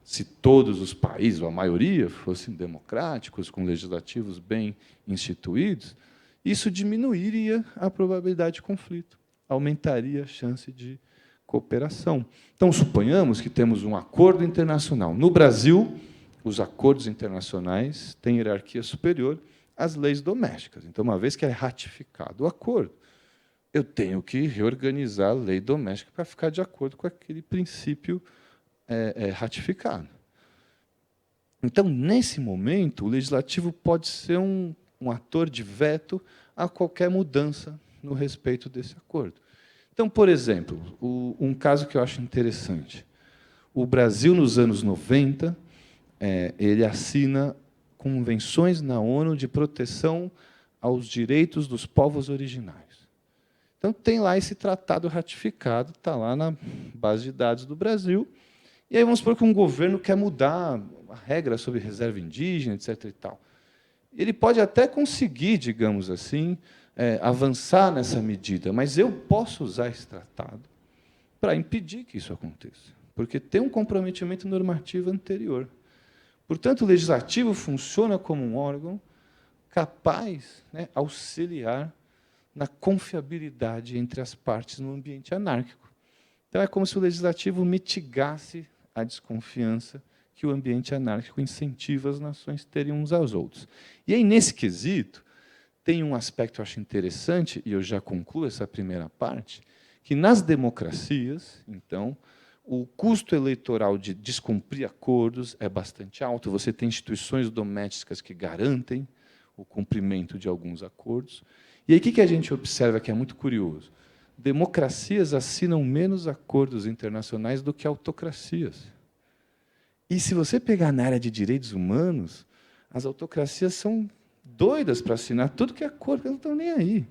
Speaker 2: se todos os países, ou a maioria, fossem democráticos, com legislativos bem instituídos, isso diminuiria a probabilidade de conflito, aumentaria a chance de cooperação. Então, suponhamos que temos um acordo internacional. No Brasil, os acordos internacionais têm hierarquia superior às leis domésticas. Então, uma vez que é ratificado o acordo, eu tenho que reorganizar a lei doméstica para ficar de acordo com aquele princípio ratificado. Então, nesse momento, o legislativo pode ser um ator de veto a qualquer mudança no respeito desse acordo. Então, por exemplo, um caso que eu acho interessante. O Brasil, nos anos 90, ele assina convenções na ONU de proteção aos direitos dos povos originários. Então, tem lá esse tratado ratificado, está lá na base de dados do Brasil. E aí vamos supor que um governo quer mudar a regra sobre reserva indígena, etc. E tal. Ele pode até conseguir, digamos assim, avançar nessa medida, mas eu posso usar esse tratado para impedir que isso aconteça, porque tem um comprometimento normativo anterior. Portanto, o legislativo funciona como um órgão capaz, né, auxiliar na confiabilidade entre as partes no ambiente anárquico. Então, é como se o legislativo mitigasse a desconfiança que o ambiente anárquico incentiva as nações terem uns aos outros. E aí, nesse quesito, tem um aspecto que eu acho interessante, e eu já concluo essa primeira parte, que nas democracias, então, o custo eleitoral de descumprir acordos é bastante alto. Você tem instituições domésticas que garantem o cumprimento de alguns acordos. E aí, o que a gente observa que é muito curioso? Democracias assinam menos acordos internacionais do que autocracias. E se você pegar na área de direitos humanos, as autocracias são doidas para assinar tudo que é acordo, eles não estão nem aí.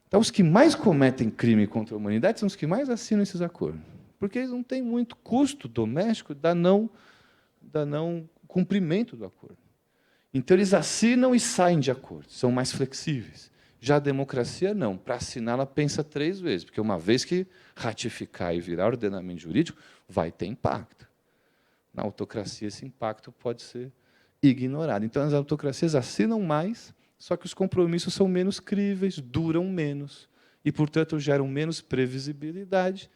Speaker 2: Então, os que mais cometem crime contra a humanidade são os que mais assinam esses acordos, porque eles não têm muito custo doméstico da não cumprimento do acordo. Então, eles assinam e saem de acordo, são mais flexíveis. Já a democracia, não. Para assinar, ela pensa 3 vezes, porque uma vez que ratificar e virar ordenamento jurídico, vai ter impacto. Na autocracia, esse impacto pode ser ignorado. Então, as autocracias assinam mais, só que os compromissos são menos críveis, duram menos, e, portanto, geram menos previsibilidade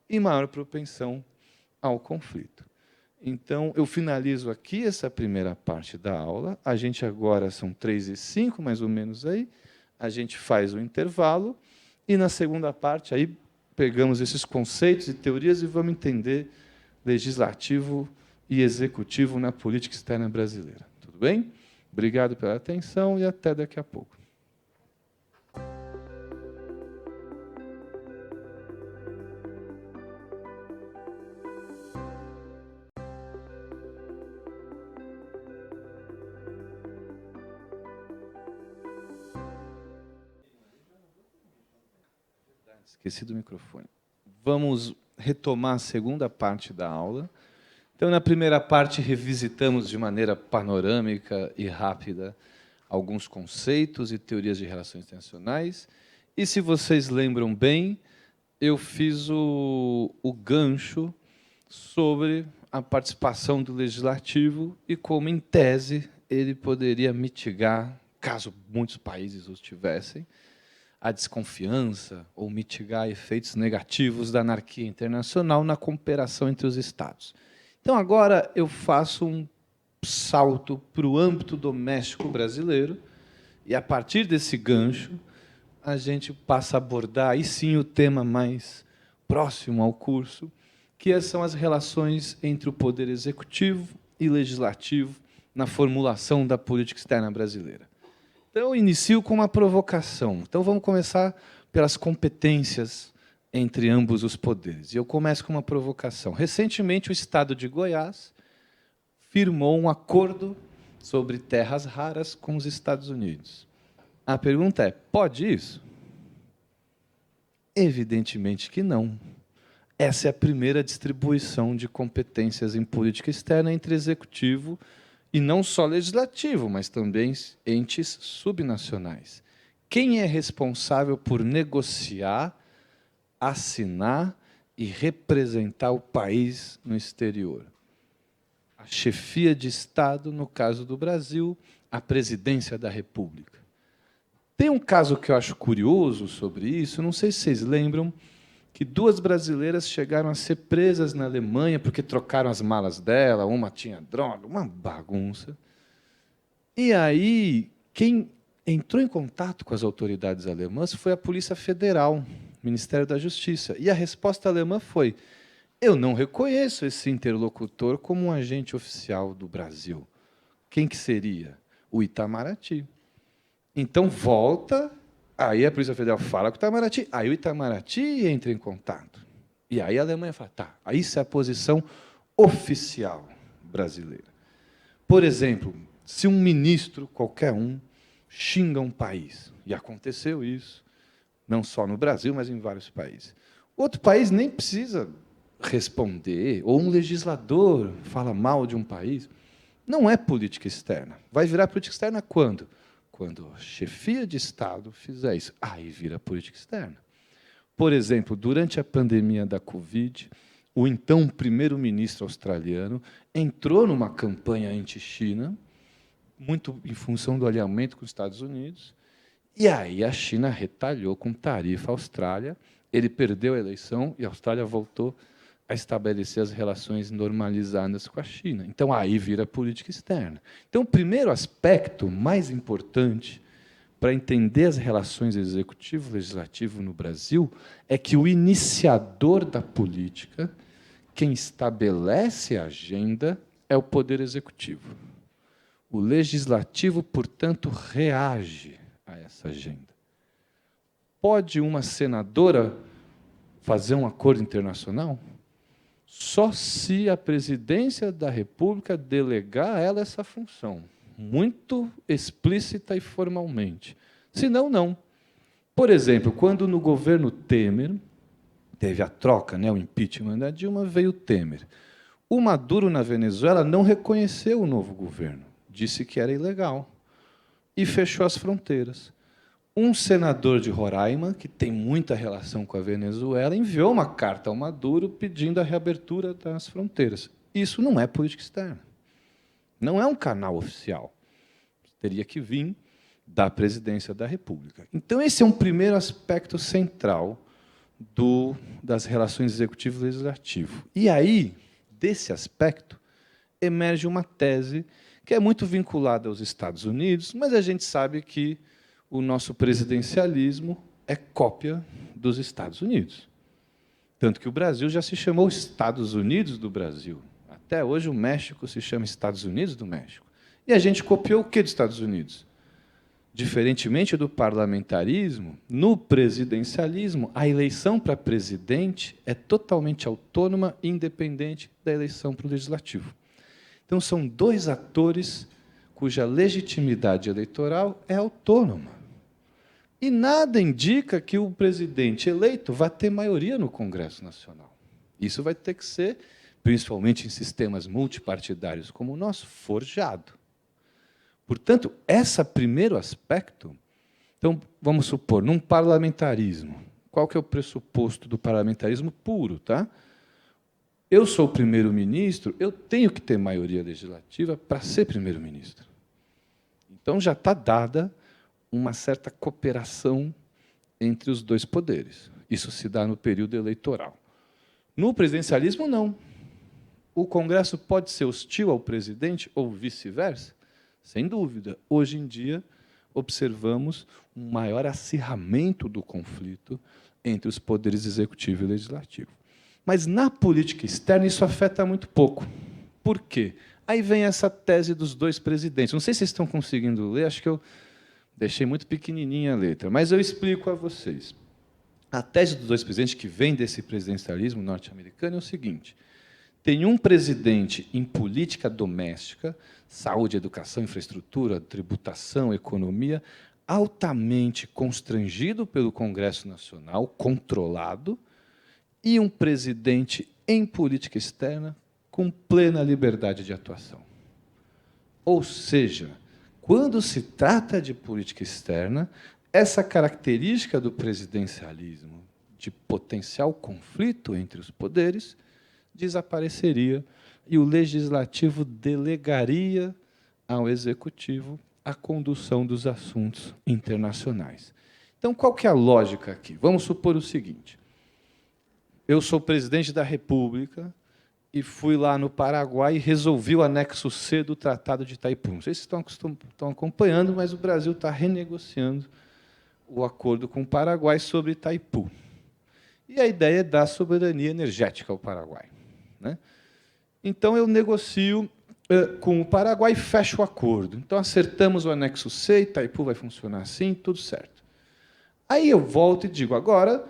Speaker 2: e maior propensão ao conflito. Então, eu finalizo aqui essa primeira parte da aula. A gente agora, são 3h05, mais ou menos, aí. A gente faz o intervalo, e, na segunda parte, aí pegamos esses conceitos e teorias e vamos entender legislativo e executivo na política externa brasileira. Tudo bem? Obrigado pela atenção e até daqui a pouco. Esqueci do microfone. Vamos retomar a segunda parte da aula. Então, na primeira parte, revisitamos de maneira panorâmica e rápida alguns conceitos e teorias de relações internacionais. E, se vocês lembram bem, eu fiz o gancho sobre a participação do legislativo e como, em tese, ele poderia mitigar, caso muitos países os tivessem, a desconfiança ou mitigar efeitos negativos da anarquia internacional na cooperação entre os Estados. Então, agora eu faço um salto para o âmbito doméstico brasileiro e, a partir desse gancho, a gente passa a abordar, aí sim, o tema mais próximo ao curso, que são as relações entre o poder executivo e legislativo na formulação da política externa brasileira. Então, eu inicio com uma provocação. Então, vamos começar pelas competências entre ambos os poderes. E eu começo com uma provocação. Recentemente, o Estado de Goiás firmou um acordo sobre terras raras com os Estados Unidos. A pergunta é, pode isso? Evidentemente que não. Essa é a primeira distribuição de competências em política externa entre executivo e não só legislativo, mas também entes subnacionais. Quem é responsável por negociar, assinar e representar o país no exterior? A chefia de Estado, no caso do Brasil, a presidência da República. Tem um caso que eu acho curioso sobre isso, não sei se vocês lembram, que 2 brasileiras chegaram a ser presas na Alemanha porque trocaram as malas dela, uma tinha droga, uma bagunça. E aí, quem entrou em contato com as autoridades alemãs foi a Polícia Federal, Ministério da Justiça. E a resposta alemã foi, eu não reconheço esse interlocutor como um agente oficial do Brasil. Quem que seria? O Itamaraty. Então, volta Aí a Polícia Federal fala com o Itamaraty, aí o Itamaraty entra em contato. E aí a Alemanha fala, tá, isso é a posição oficial brasileira. Por exemplo, se um ministro, qualquer um, xinga um país, e aconteceu isso, não só no Brasil, mas em vários países, outro país nem precisa responder, ou um legislador fala mal de um país, não é política externa. Vai virar política externa quando? Quando a chefia de Estado fizer isso. Aí vira política externa. Por exemplo, durante a pandemia da Covid, o então primeiro-ministro australiano entrou numa campanha anti-China, muito em função do alinhamento com os Estados Unidos, e aí a China retalhou com tarifa à Austrália, ele perdeu a eleição e a Austrália voltou a estabelecer as relações normalizadas com a China. Então, aí vira política externa. Então, o primeiro aspecto mais importante para entender as relações executivo-legislativo no Brasil é que o iniciador da política, quem estabelece a agenda, é o Poder Executivo. O Legislativo, portanto, reage a essa agenda. Pode uma senadora fazer um acordo internacional? Só se a presidência da República delegar a ela essa função, muito explícita e formalmente. Senão, não. Por exemplo, quando no governo Temer teve a troca, o impeachment da Dilma, veio o Temer. O Maduro, na Venezuela, não reconheceu o novo governo, disse que era ilegal e fechou as fronteiras. Um senador de Roraima, que tem muita relação com a Venezuela, enviou uma carta ao Maduro pedindo a reabertura das fronteiras. Isso não é política externa. Não é um canal oficial. Teria que vir da presidência da República. Então, esse é um primeiro aspecto central das relações executivo e legislativo. E aí, desse aspecto, emerge uma tese que é muito vinculada aos Estados Unidos, mas a gente sabe que o nosso presidencialismo é cópia dos Estados Unidos. Tanto que o Brasil já se chamou Estados Unidos do Brasil. Até hoje o México se chama Estados Unidos do México. E a gente copiou o que dos Estados Unidos? Diferentemente do parlamentarismo, no presidencialismo, a eleição para presidente é totalmente autônoma e independente da eleição para o legislativo. Então, são dois atores cuja legitimidade eleitoral é autônoma. E nada indica que o presidente eleito vá ter maioria no Congresso Nacional. Isso vai ter que ser, principalmente em sistemas multipartidários como o nosso, forjado. Portanto, esse primeiro aspecto... Então, vamos supor, num parlamentarismo, qual que é o pressuposto do parlamentarismo puro? Tá? Eu sou primeiro-ministro, eu tenho que ter maioria legislativa para ser primeiro-ministro. Então, já está dada uma certa cooperação entre os dois poderes. Isso se dá no período eleitoral. No presidencialismo, não. O Congresso pode ser hostil ao presidente ou vice-versa? Sem dúvida. Hoje em dia, observamos um maior acirramento do conflito entre os poderes executivo e legislativo. Mas, na política externa, isso afeta muito pouco. Por quê? Aí vem essa tese dos dois presidentes. Não sei se vocês estão conseguindo ler, acho que eu deixei muito pequenininha a letra, mas eu explico a vocês. A tese dos dois presidentes, que vem desse presidencialismo norte-americano, é o seguinte: tem um presidente em política doméstica, saúde, educação, infraestrutura, tributação, economia, altamente constrangido pelo Congresso Nacional, controlado, e um presidente em política externa com plena liberdade de atuação. Ou seja, quando se trata de política externa, essa característica do presidencialismo, de potencial conflito entre os poderes, desapareceria e o legislativo delegaria ao executivo a condução dos assuntos internacionais. Então, qual que é a lógica aqui? Vamos supor o seguinte: eu sou presidente da República e fui lá no Paraguai e resolvi o anexo C do Tratado de Itaipu. Não sei se estão acompanhando, mas o Brasil está renegociando o acordo com o Paraguai sobre Itaipu. E a ideia é dar soberania energética ao Paraguai. Então, eu negocio com o Paraguai e fecho o acordo. Então, acertamos o anexo C, Itaipu vai funcionar assim, tudo certo. Aí eu volto e digo, agora,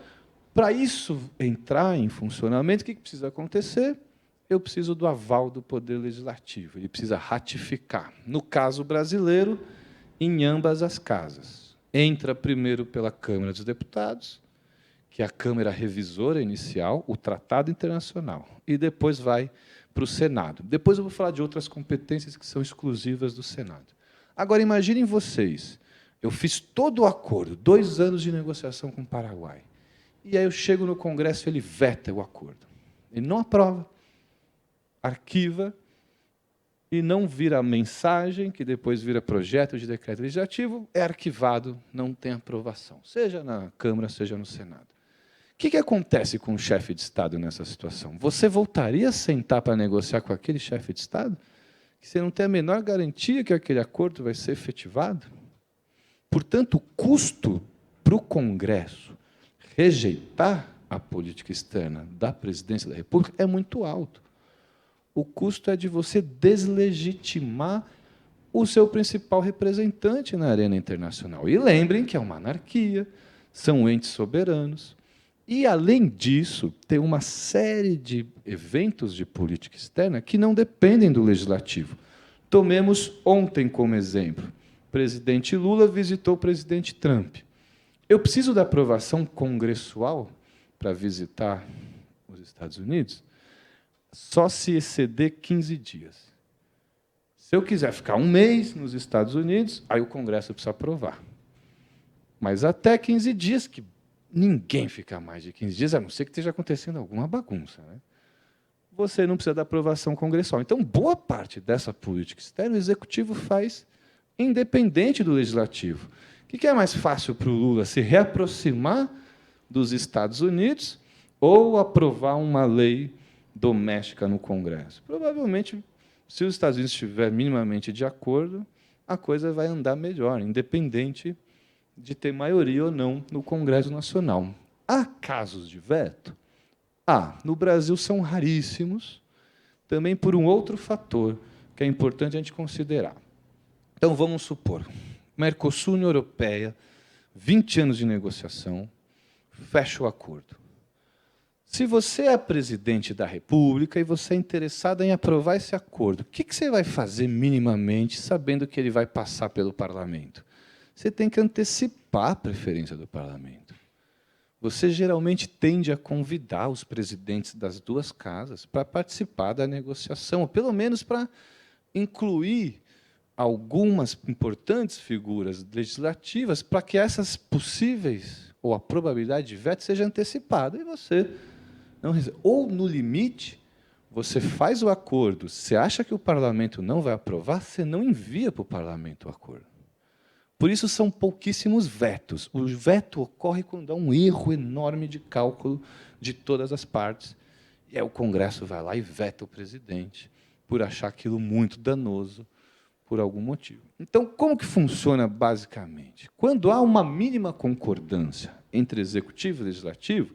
Speaker 2: para isso entrar em funcionamento, o que precisa acontecer? Eu preciso do aval do Poder Legislativo. Ele precisa ratificar. No caso brasileiro, em ambas as casas. Entra primeiro pela Câmara dos Deputados, que é a Câmara Revisora inicial, o Tratado Internacional, e depois vai para o Senado. Depois eu vou falar de outras competências que são exclusivas do Senado. Agora, imaginem vocês, eu fiz todo o acordo, 2 anos de negociação com o Paraguai, e aí eu chego no Congresso e ele veta o acordo. Ele não aprova, arquiva, e não vira mensagem, que depois vira projeto de decreto legislativo, é arquivado, não tem aprovação, seja na Câmara, seja no Senado. O que acontece com o chefe de Estado nessa situação? Você voltaria a sentar para negociar com aquele chefe de Estado? Que você não tem a menor garantia que aquele acordo vai ser efetivado? Portanto, o custo para o Congresso rejeitar a política externa da Presidência da República é muito alto. O custo é de você deslegitimar o seu principal representante na arena internacional. E lembrem que é uma anarquia, são entes soberanos. E, além disso, tem uma série de eventos de política externa que não dependem do legislativo. Tomemos ontem como exemplo. O presidente Lula visitou o presidente Trump. Eu preciso da aprovação congressual para visitar os Estados Unidos? Só se exceder 15 dias. Se eu quiser ficar 1 mês nos Estados Unidos, aí o Congresso precisa aprovar. Mas até 15 dias, que ninguém fica mais de 15 dias, a não ser que esteja acontecendo alguma bagunça, né? Você não precisa da aprovação congressual. Então, boa parte dessa política externa o Executivo faz independente do Legislativo. O que é mais fácil para o Lula? Se reaproximar dos Estados Unidos ou aprovar uma lei doméstica no Congresso? Provavelmente, se os Estados Unidos estiver minimamente de acordo, a coisa vai andar melhor, independente de ter maioria ou não no Congresso Nacional. Há casos de veto? No Brasil são raríssimos, também por um outro fator que é importante a gente considerar. Então, vamos supor, Mercosul, União Europeia, 20 anos de negociação, fecha o acordo. Se você é presidente da República e você é interessado em aprovar esse acordo, o que você vai fazer minimamente, sabendo que ele vai passar pelo parlamento? Você tem que antecipar a preferência do parlamento. Você geralmente tende a convidar os presidentes das duas casas para participar da negociação, ou pelo menos para incluir algumas importantes figuras legislativas para que essas possíveis, ou a probabilidade de veto, seja antecipada. E você não recebe. Ou, no limite, você faz o acordo, você acha que o parlamento não vai aprovar, você não envia para o parlamento o acordo. Por isso, são pouquíssimos vetos. O veto ocorre quando há um erro enorme de cálculo de todas as partes. E aí o Congresso vai lá e veta o presidente por achar aquilo muito danoso por algum motivo. Então, como que funciona basicamente? Quando há uma mínima concordância entre executivo e legislativo,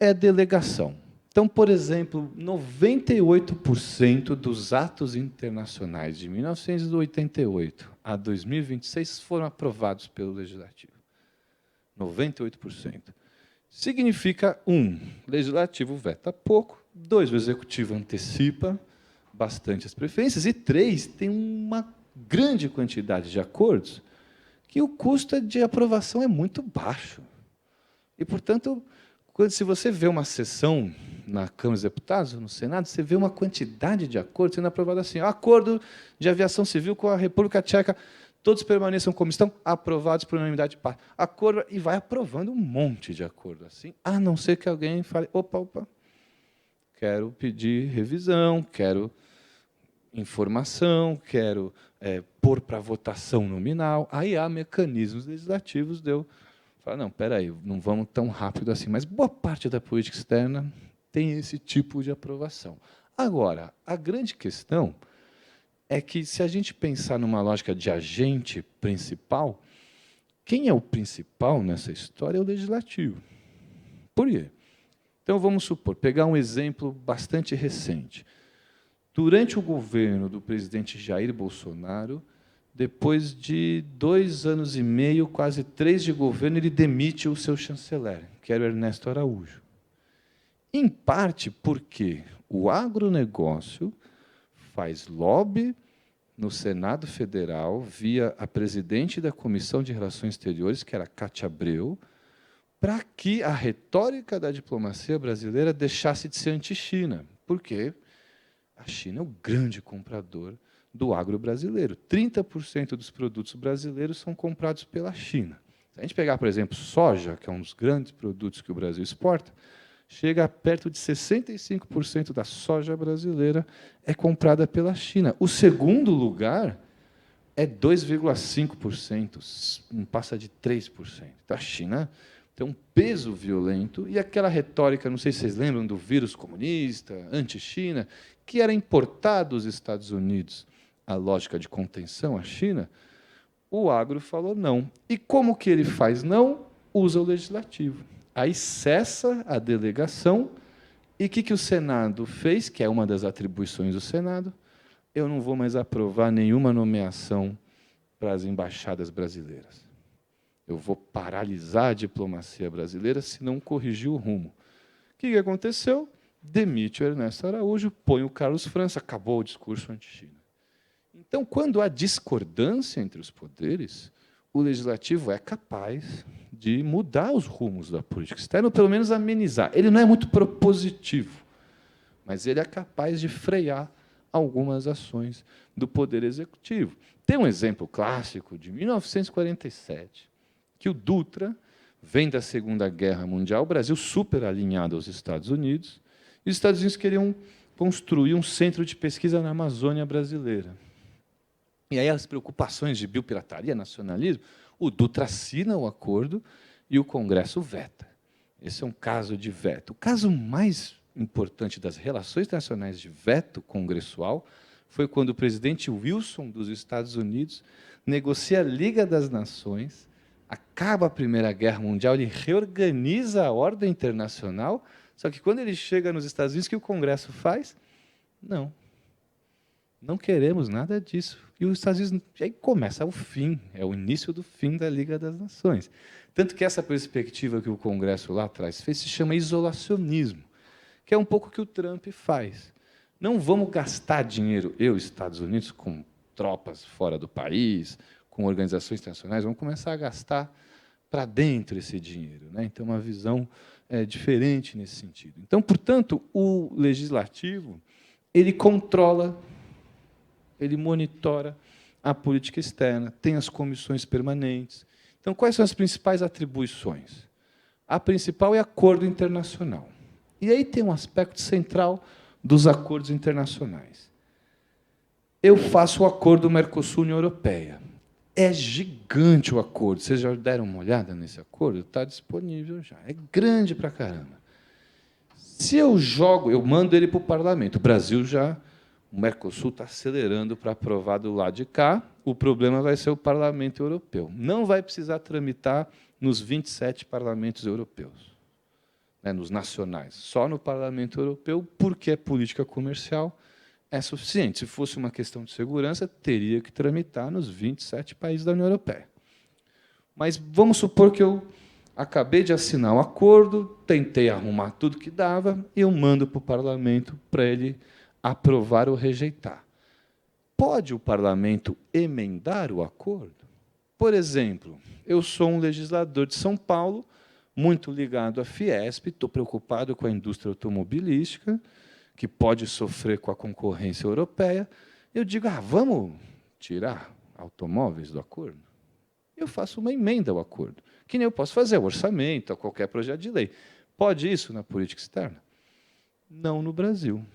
Speaker 2: é delegação. Então, por exemplo, 98% dos atos internacionais de 1988 a 2026 foram aprovados pelo Legislativo. 98%. Significa, 1, o Legislativo veta pouco, 2, o Executivo antecipa bastante as preferências, e 3, tem uma grande quantidade de acordos que o custo de aprovação é muito baixo. E, portanto, se você vê uma sessão na Câmara dos Deputados, no Senado, você vê uma quantidade de acordos sendo aprovados assim. Acordo de aviação civil com a República Tcheca, todos permaneçam como estão, aprovados por unanimidade de parte. Acordo, e vai aprovando um monte de acordo assim, a não ser que alguém fale, opa, quero pedir revisão, quero informação, quero pôr para votação nominal. Aí há mecanismos legislativos de eu falar, não, espera aí, não vamos tão rápido assim. Mas boa parte da política externa tem esse tipo de aprovação. Agora, a grande questão é que, se a gente pensar numa lógica de agente principal, quem é o principal nessa história é o legislativo. Por quê? Então, vamos supor, pegar um exemplo bastante recente. Durante o governo do presidente Jair Bolsonaro, depois de 2 anos e meio, quase 3 de governo, ele demite o seu chanceler, que era o Ernesto Araújo. Em parte porque o agronegócio faz lobby no Senado Federal, via a presidente da Comissão de Relações Exteriores, que era Cátia Abreu, para que a retórica da diplomacia brasileira deixasse de ser anti-China, porque a China é o grande comprador do agro brasileiro. 30% dos produtos brasileiros são comprados pela China. Se a gente pegar, por exemplo, soja, que é um dos grandes produtos que o Brasil exporta, chega a perto de 65% da soja brasileira é comprada pela China. O segundo lugar é 2,5%, não passa de 3%. Então, a China tem um peso violento, e aquela retórica, não sei se vocês lembram, do vírus comunista, anti-China, que era importado dos Estados Unidos, a lógica de contenção à China, o agro falou não. E como que ele faz não? Usa o legislativo. Aí cessa a delegação, e o que o Senado fez, que é uma das atribuições do Senado? Eu não vou mais aprovar nenhuma nomeação para as embaixadas brasileiras. Eu vou paralisar a diplomacia brasileira se não corrigir o rumo. O que aconteceu? Demite o Ernesto Araújo, põe o Carlos França, acabou o discurso anti-China. Então, quando há discordância entre os poderes, o legislativo é capaz de mudar os rumos da política externa, ou pelo menos amenizar. Ele não é muito propositivo, mas ele é capaz de frear algumas ações do Poder Executivo. Tem um exemplo clássico de 1947, que o Dutra vem da Segunda Guerra Mundial, o Brasil super alinhado aos Estados Unidos, e os Estados Unidos queriam construir um centro de pesquisa na Amazônia brasileira. E aí as preocupações de biopirataria, nacionalismo, o Dutra assina o acordo e o Congresso veta. Esse é um caso de veto. O caso mais importante das relações internacionais de veto congressual foi quando o presidente Wilson, dos Estados Unidos, negocia a Liga das Nações, acaba a Primeira Guerra Mundial, ele reorganiza a ordem internacional, só que, quando ele chega nos Estados Unidos, o que o Congresso faz? Não queremos nada disso. E os Estados Unidos, aí começa o fim, é o início do fim da Liga das Nações. Tanto que essa perspectiva que o Congresso lá atrás fez se chama isolacionismo, que é um pouco o que o Trump faz. Não vamos gastar dinheiro, eu, Estados Unidos, com tropas fora do país, com organizações internacionais, vamos começar a gastar para dentro esse dinheiro, né? Então, uma visão diferente nesse sentido. Então, portanto, o legislativo ele controla, ele monitora a política externa, tem as comissões permanentes. Então, quais são as principais atribuições? A principal é acordo internacional. E aí tem um aspecto central dos acordos internacionais. Eu faço o acordo Mercosul-União Europeia. É gigante o acordo. Vocês já deram uma olhada nesse acordo? Está disponível já. É grande pra caramba. Se eu jogo, eu mando ele para o parlamento. O Brasil já, o Mercosul está acelerando para aprovar do lado de cá. O problema vai ser o Parlamento Europeu. Não vai precisar tramitar nos 27 parlamentos europeus, né, nos nacionais. Só no Parlamento Europeu, porque é política comercial, é suficiente. Se fosse uma questão de segurança, teria que tramitar nos 27 países da União Europeia. Mas vamos supor que eu acabei de assinar o acordo, tentei arrumar tudo que dava, e eu mando para o parlamento para ele aprovar ou rejeitar. Pode o parlamento emendar o acordo? Por exemplo, eu sou um legislador de São Paulo, muito ligado à Fiesp, estou preocupado com a indústria automobilística, que pode sofrer com a concorrência europeia. Eu digo, vamos tirar automóveis do acordo? Eu faço uma emenda ao acordo, que nem eu posso fazer ao orçamento, a qualquer projeto de lei. Pode isso na política externa? Não no Brasil.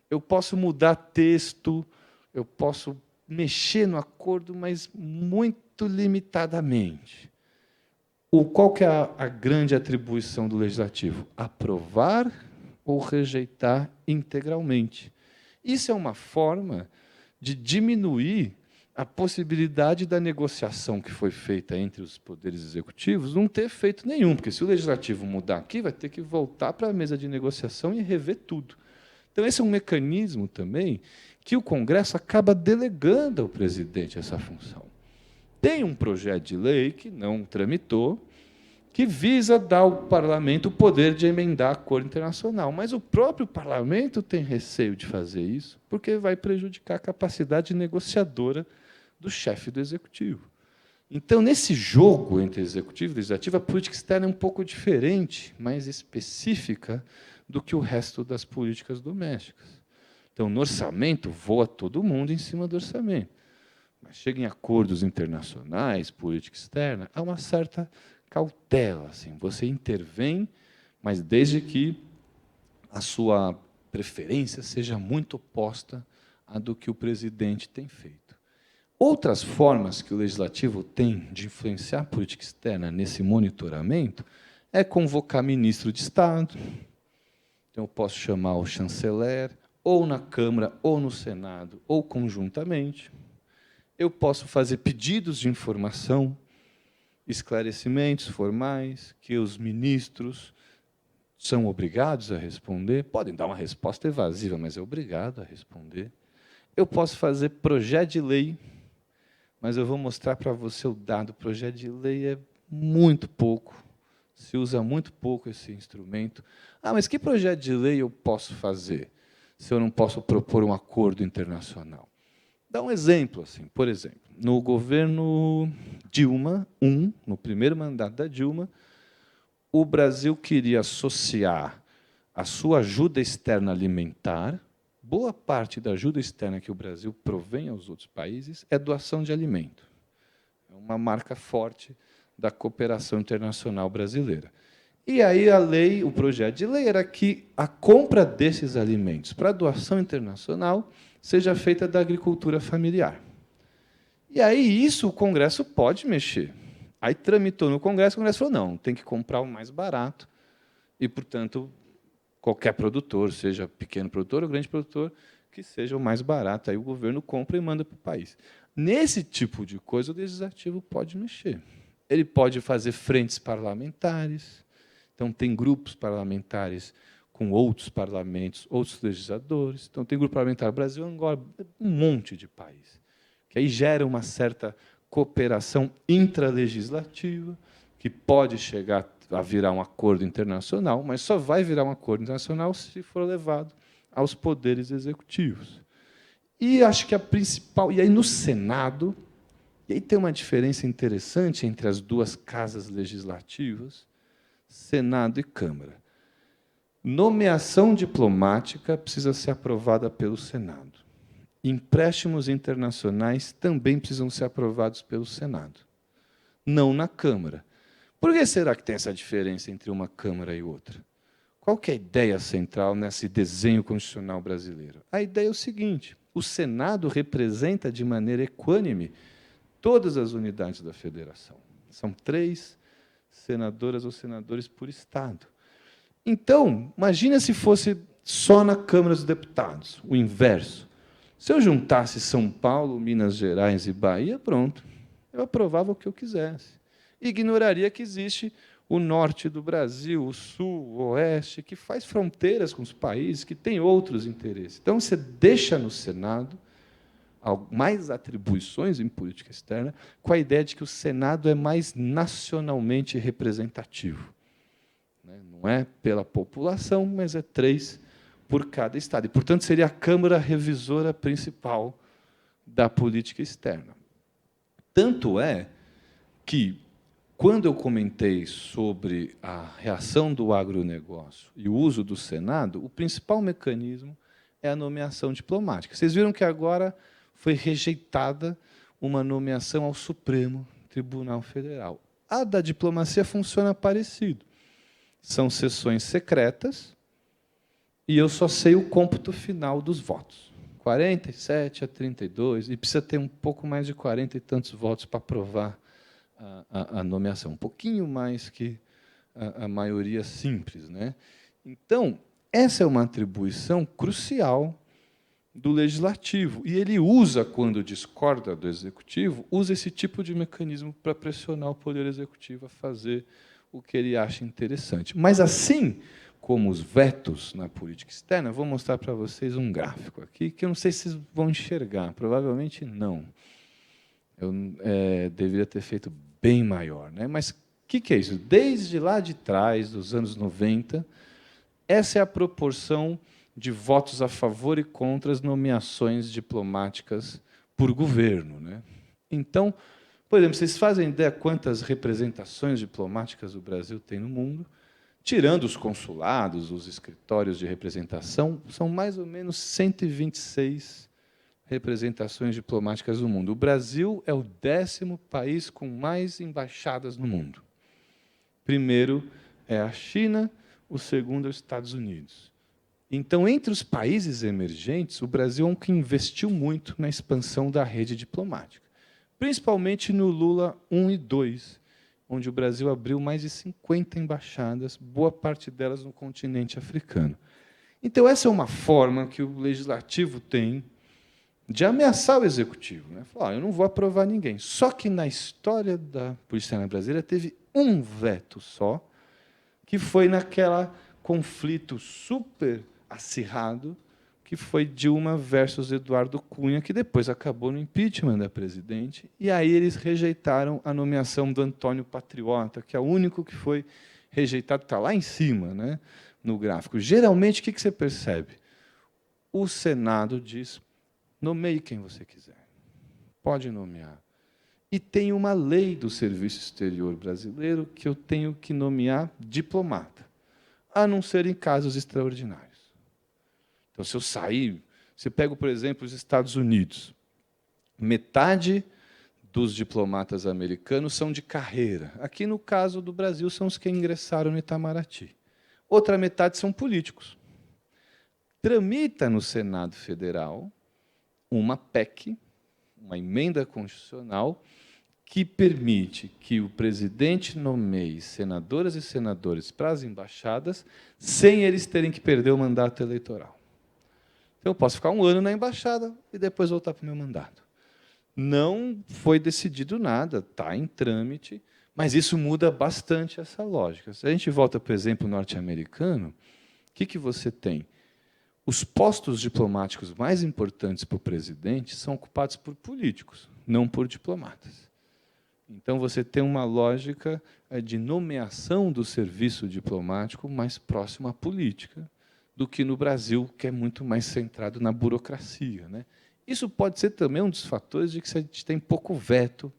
Speaker 2: Eu posso mudar texto, eu posso mexer no acordo, mas muito limitadamente. Qual que é a grande atribuição do legislativo? Aprovar ou rejeitar integralmente. Isso é uma forma de diminuir a possibilidade da negociação que foi feita entre os poderes executivos não ter efeito nenhum, porque se o legislativo mudar aqui, vai ter que voltar para a mesa de negociação e rever tudo. Então, esse é um mecanismo também que o Congresso acaba delegando ao presidente essa função. Tem um projeto de lei que não tramitou, que visa dar ao parlamento o poder de emendar acordo internacional. Mas o próprio parlamento tem receio de fazer isso, porque vai prejudicar a capacidade negociadora do chefe do executivo. Então, nesse jogo entre executivo e legislativo, a política externa é um pouco diferente, mais específica do que o resto das políticas domésticas. Então, no orçamento, voa todo mundo em cima do orçamento. Mas chega em acordos internacionais, política externa, há uma certa cautela. Assim, você intervém, mas desde que a sua preferência seja muito oposta à do que o presidente tem feito. Outras formas que o legislativo tem de influenciar a política externa nesse monitoramento é convocar ministro de Estado. Então, eu posso chamar o chanceler, ou na Câmara, ou no Senado, ou conjuntamente. Eu posso fazer pedidos de informação, esclarecimentos formais, que os ministros são obrigados a responder. Podem dar uma resposta evasiva, mas é obrigado a responder. Eu posso fazer projeto de lei, mas eu vou mostrar para você o dado. O projeto de lei é muito pouco, se usa muito pouco esse instrumento. Ah, mas que projeto de lei eu posso fazer, se eu não posso propor um acordo internacional? Dá um exemplo, assim, por exemplo, no governo Dilma I, no primeiro mandato da Dilma, o Brasil queria associar a sua ajuda externa alimentar. Boa parte da ajuda externa que o Brasil provém aos outros países é doação de alimento. É uma marca forte da cooperação internacional brasileira. E aí a lei, o projeto de lei era que a compra desses alimentos para doação internacional seja feita da agricultura familiar. E aí isso o Congresso pode mexer. Aí tramitou no Congresso, o Congresso falou, não, tem que comprar o mais barato, e, portanto, qualquer produtor, seja pequeno produtor ou grande produtor, que seja o mais barato. Aí o governo compra e manda para o país. Nesse tipo de coisa, o legislativo pode mexer. Ele pode fazer frentes parlamentares. Então, tem grupos parlamentares com outros parlamentos, outros legisladores. Então, tem grupo parlamentar Brasil, Angola, um monte de país. Que aí gera uma certa cooperação intralegislativa, que pode chegar a virar um acordo internacional, mas só vai virar um acordo internacional se for levado aos poderes executivos. E acho que a principal... E aí, no Senado, e aí tem uma diferença interessante entre as duas casas legislativas, Senado e Câmara. Nomeação diplomática precisa ser aprovada pelo Senado. Empréstimos internacionais também precisam ser aprovados pelo Senado, não na Câmara. Por que será que tem essa diferença entre uma Câmara e outra? Qual que é a ideia central nesse desenho constitucional brasileiro? A ideia é o seguinte: o Senado representa de maneira equânime todas as unidades da federação. São 3 senadoras ou senadores por Estado. Então, imagina se fosse só na Câmara dos Deputados, o inverso. Se eu juntasse São Paulo, Minas Gerais e Bahia, pronto, eu aprovava o que eu quisesse. Ignoraria que existe o norte do Brasil, o sul, o oeste, que faz fronteiras com os países, que tem outros interesses. Então, você deixa no Senado mais atribuições em política externa, com a ideia de que o Senado é mais nacionalmente representativo. Não é pela população, mas é 3 por cada estado. E, portanto, seria a Câmara revisora principal da política externa. Tanto é que, quando eu comentei sobre a reação do agronegócio e o uso do Senado, o principal mecanismo é a nomeação diplomática. Vocês viram que agora foi rejeitada uma nomeação ao Supremo Tribunal Federal. A da diplomacia funciona parecido. São sessões secretas e eu só sei o cômputo final dos votos. 47-32, e precisa ter um pouco mais de 40 e tantos votos para aprovar a nomeação. Um pouquinho mais que a maioria simples, né? Então, essa é uma atribuição crucial do legislativo. E ele usa, quando discorda do executivo, usa esse tipo de mecanismo para pressionar o poder executivo a fazer o que ele acha interessante. Mas, assim, como os vetos na política externa, vou mostrar para vocês um gráfico aqui, que eu não sei se vocês vão enxergar, provavelmente não. Eu deveria ter feito bem maior, né? Mas o que é isso? Desde lá de trás, dos anos 90, essa é a proporção de votos a favor e contra as nomeações diplomáticas por governo, né? Então, por exemplo, vocês fazem ideia quantas representações diplomáticas o Brasil tem no mundo? Tirando os consulados, os escritórios de representação, são mais ou menos 126 representações diplomáticas no mundo. O Brasil é o 10º país com mais embaixadas no mundo. Primeiro é a China, o segundo é os Estados Unidos. Então, entre os países emergentes, o Brasil é um que investiu muito na expansão da rede diplomática, principalmente no Lula 1 e 2, onde o Brasil abriu mais de 50 embaixadas, boa parte delas no continente africano. Então, essa é uma forma que o legislativo tem de ameaçar o executivo, né? Falar, eu não vou aprovar ninguém. Só que, na história da política externa brasileira, teve um veto só, que foi naquele conflito super acirrado, que foi Dilma versus Eduardo Cunha, que depois acabou no impeachment da presidente, e aí eles rejeitaram a nomeação do Antônio Patriota, que é o único que foi rejeitado, está lá em cima, né, no gráfico. Geralmente, o que você percebe? O Senado diz, nomeie quem você quiser, pode nomear. E tem uma lei do Serviço Exterior brasileiro que eu tenho que nomear diplomata, a não ser em casos extraordinários. Então, se eu sair, você pega, por exemplo, os Estados Unidos. Metade dos diplomatas americanos são de carreira. Aqui, no caso do Brasil, são os que ingressaram no Itamaraty. Outra metade são políticos. Tramita no Senado Federal uma PEC, uma emenda constitucional, que permite que o presidente nomeie senadoras e senadores para as embaixadas sem eles terem que perder o mandato eleitoral. Então, eu posso ficar um ano na embaixada e depois voltar para o meu mandato. Não foi decidido nada, está em trâmite, mas isso muda bastante essa lógica. Se a gente volta para o exemplo norte-americano, o que você tem? Os postos diplomáticos mais importantes para o presidente são ocupados por políticos, não por diplomatas. Então, você tem uma lógica de nomeação do serviço diplomático mais próximo à política do que no Brasil, que é muito mais centrado na burocracia, né? Isso pode ser também um dos fatores de que a gente tem pouco veto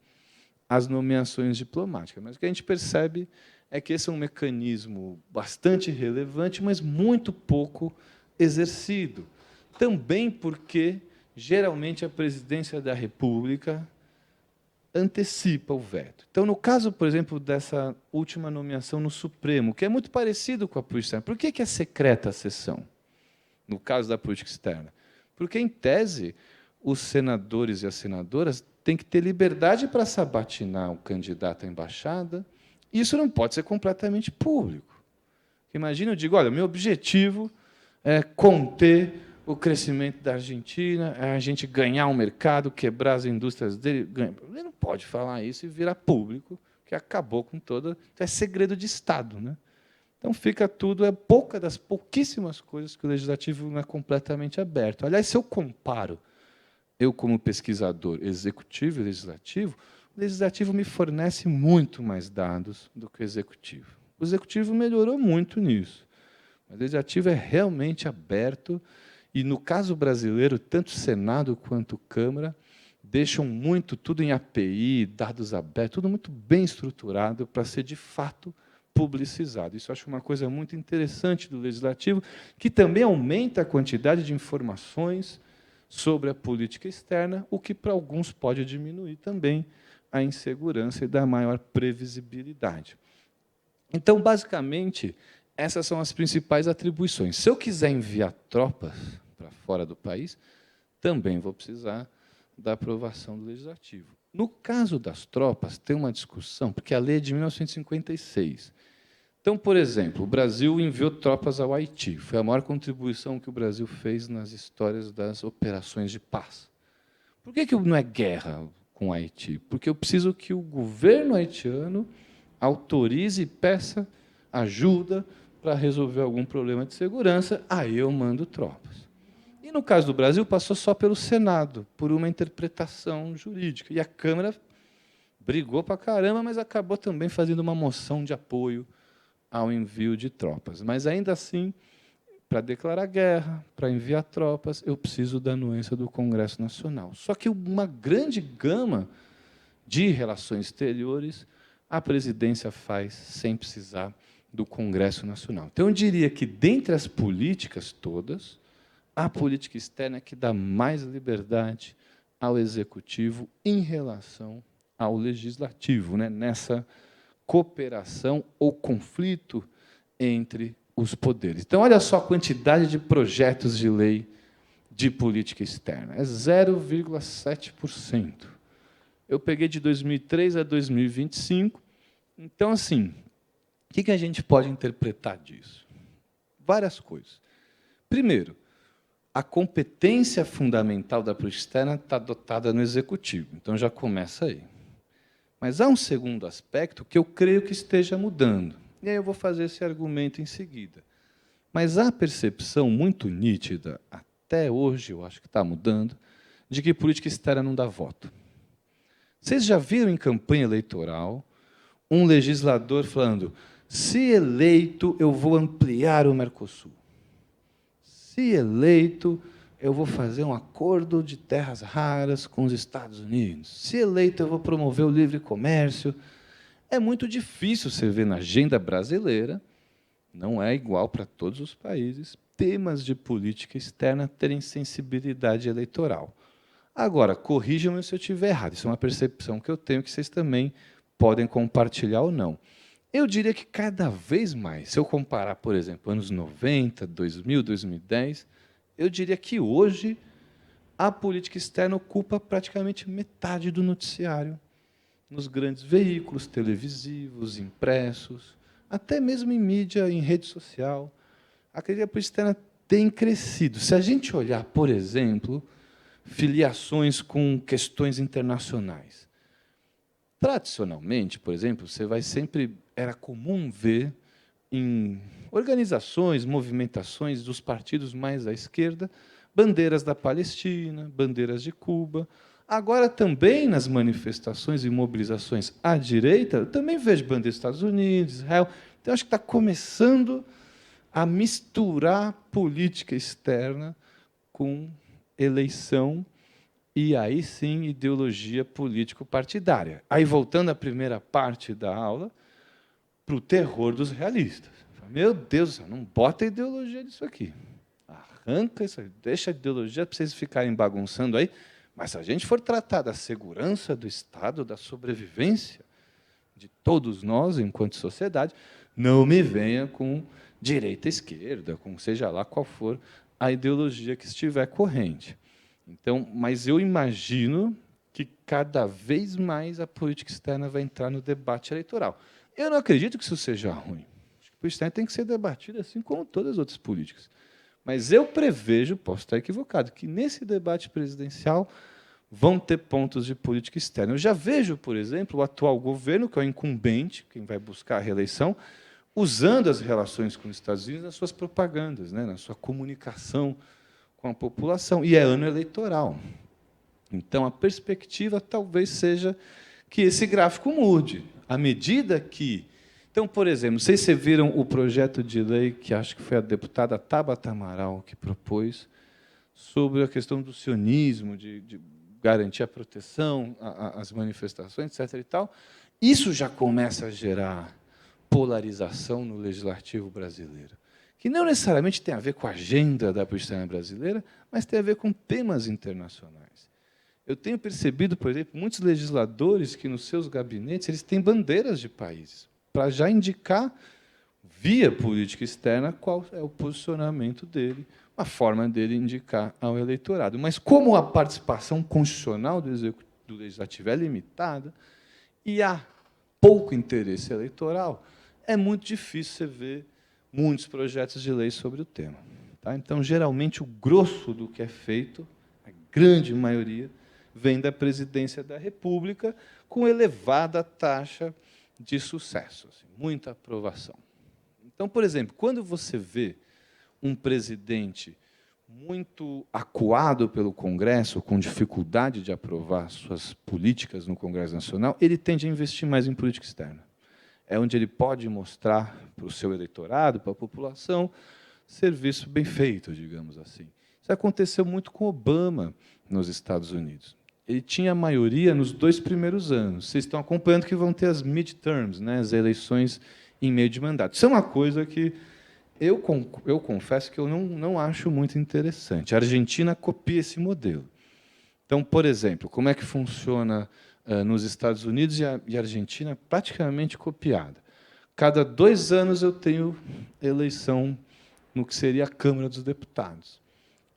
Speaker 2: às nomeações diplomáticas. Mas o que a gente percebe é que esse é um mecanismo bastante relevante, mas muito pouco exercido. Também porque, geralmente, a presidência da República antecipa o veto. Então, no caso, por exemplo, dessa última nomeação no Supremo, que é muito parecido com a política externa, por que é secreta a sessão, no caso da política externa? Porque, em tese, os senadores e as senadoras têm que ter liberdade para sabatinar o candidato à embaixada, e isso não pode ser completamente público. Imagina, eu digo, olha, meu objetivo é conter o crescimento da Argentina, é a gente ganhar um mercado, quebrar as indústrias dele. Ele não pode falar isso e virar público, que acabou com toda... É segredo de Estado, né? Então, fica tudo... É pouca das pouquíssimas coisas que o legislativo não é completamente aberto. Aliás, se eu comparo, eu como pesquisador executivo e legislativo, o legislativo me fornece muito mais dados do que o executivo. O executivo melhorou muito nisso. O legislativo é realmente aberto e, no caso brasileiro, tanto Senado quanto Câmara deixam muito, tudo em API, dados abertos, tudo muito bem estruturado para ser, de fato, publicizado. Isso eu acho uma coisa muito interessante do Legislativo, que também aumenta a quantidade de informações sobre a política externa, o que, para alguns, pode diminuir também a insegurança e dar maior previsibilidade. Então, basicamente, essas são as principais atribuições. Se eu quiser enviar tropas para fora do país, também vou precisar da aprovação do Legislativo. No caso das tropas, tem uma discussão, porque a lei é de 1956. Então, por exemplo, o Brasil enviou tropas ao Haiti. Foi a maior contribuição que o Brasil fez nas histórias das operações de paz. Por que não é guerra com o Haiti? Porque eu preciso que o governo haitiano autorize e peça ajuda para resolver algum problema de segurança, aí eu mando tropas. E, no caso do Brasil, passou só pelo Senado, por uma interpretação jurídica. E a Câmara brigou para caramba, mas acabou também fazendo uma moção de apoio ao envio de tropas. Mas, ainda assim, para declarar guerra, para enviar tropas, eu preciso da anuência do Congresso Nacional. Só que uma grande gama de relações exteriores a presidência faz sem precisar do Congresso Nacional. Então, eu diria que, dentre as políticas todas, a política externa é que dá mais liberdade ao Executivo em relação ao Legislativo, né, nessa cooperação ou conflito entre os poderes. Então, olha só a quantidade de projetos de lei de política externa. É 0,7%. Eu peguei de 2003 a 2025. Então, assim, o que a gente pode interpretar disso? Várias coisas. Primeiro, a competência fundamental da política externa está dotada no Executivo. Então, já começa aí. Mas há um segundo aspecto que eu creio que esteja mudando. E aí eu vou fazer esse argumento em seguida. Mas há a percepção muito nítida, até hoje, eu acho que está mudando, de que política externa não dá voto. Vocês já viram em campanha eleitoral um legislador falando: se eleito, eu vou ampliar o Mercosul. Se eleito, eu vou fazer um acordo de terras raras com os Estados Unidos. Se eleito, eu vou promover o livre comércio. É muito difícil você ver na agenda brasileira, não é igual para todos os países, temas de política externa terem sensibilidade eleitoral. Agora, corrijam-me se eu estiver errado. Isso é uma percepção que eu tenho, que vocês também podem compartilhar ou não. Eu diria que cada vez mais, se eu comparar, por exemplo, anos 90, 2000, 2010, eu diria que hoje a política externa ocupa praticamente metade do noticiário, nos grandes veículos televisivos, impressos, até mesmo em mídia, em rede social. Acredito que a política externa tem crescido. Se a gente olhar, por exemplo, filiações com questões internacionais. Tradicionalmente, por exemplo, era comum ver em organizações, movimentações dos partidos mais à esquerda, bandeiras da Palestina, bandeiras de Cuba. Agora, também nas manifestações e mobilizações à direita, eu também vejo bandeiras dos Estados Unidos, Israel. Então, acho que está começando a misturar política externa com eleição e, aí sim, ideologia político-partidária. Aí, voltando à primeira parte da aula, para o terror dos realistas. Meu Deus do céu, não bota a ideologia disso aqui. Arranca isso aí, deixa a ideologia para vocês ficarem bagunçando aí. Mas, se a gente for tratar da segurança do Estado, da sobrevivência de todos nós, enquanto sociedade, não me venha com direita e esquerda, com seja lá qual for a ideologia que estiver corrente. Então, mas eu imagino que cada vez mais a política externa vai entrar no debate eleitoral. Eu não acredito que isso seja ruim. Acho que a política externa tem que ser debatida assim como todas as outras políticas. Mas eu prevejo, posso estar equivocado, que nesse debate presidencial vão ter pontos de política externa. Eu já vejo, por exemplo, o atual governo, que é o incumbente, quem vai buscar a reeleição, usando as relações com os Estados Unidos nas suas propagandas, né, na sua comunicação com a população. E é ano eleitoral. Então, a perspectiva talvez seja que esse gráfico mude. À medida que... Então, por exemplo, não sei se vocês viram o projeto de lei que acho que foi a deputada Tabata Amaral que propôs, sobre a questão do sionismo, de garantir a proteção às manifestações, etc. E tal. Isso já começa a gerar polarização no legislativo brasileiro, que não necessariamente tem a ver com a agenda da política externa brasileira, mas tem a ver com temas internacionais. Eu tenho percebido, por exemplo, muitos legisladores que, nos seus gabinetes, eles têm bandeiras de países, para já indicar, via política externa, qual é o posicionamento dele, a forma dele indicar ao eleitorado. Mas, como a participação constitucional do legislativo é limitada e há pouco interesse eleitoral, é muito difícil você ver muitos projetos de lei sobre o tema. Tá? Então, geralmente, o grosso do que é feito, a grande maioria, vem da Presidência da República, com elevada taxa de sucesso, assim, muita aprovação. Então, por exemplo, quando você vê um presidente muito acuado pelo Congresso, com dificuldade de aprovar suas políticas no Congresso Nacional, ele tende a investir mais em política externa. É onde ele pode mostrar para o seu eleitorado, para a população, serviço bem feito, digamos assim. Isso aconteceu muito com Obama nos Estados Unidos. Ele tinha a maioria nos 2 primeiros anos. Vocês estão acompanhando que vão ter as midterms, né, as eleições em meio de mandato. Isso é uma coisa que eu confesso que eu não acho muito interessante. A Argentina copia esse modelo. Então, por exemplo, como é que funciona nos Estados Unidos, e a Argentina praticamente copiada. Cada 2 anos eu tenho eleição no que seria a Câmara dos Deputados.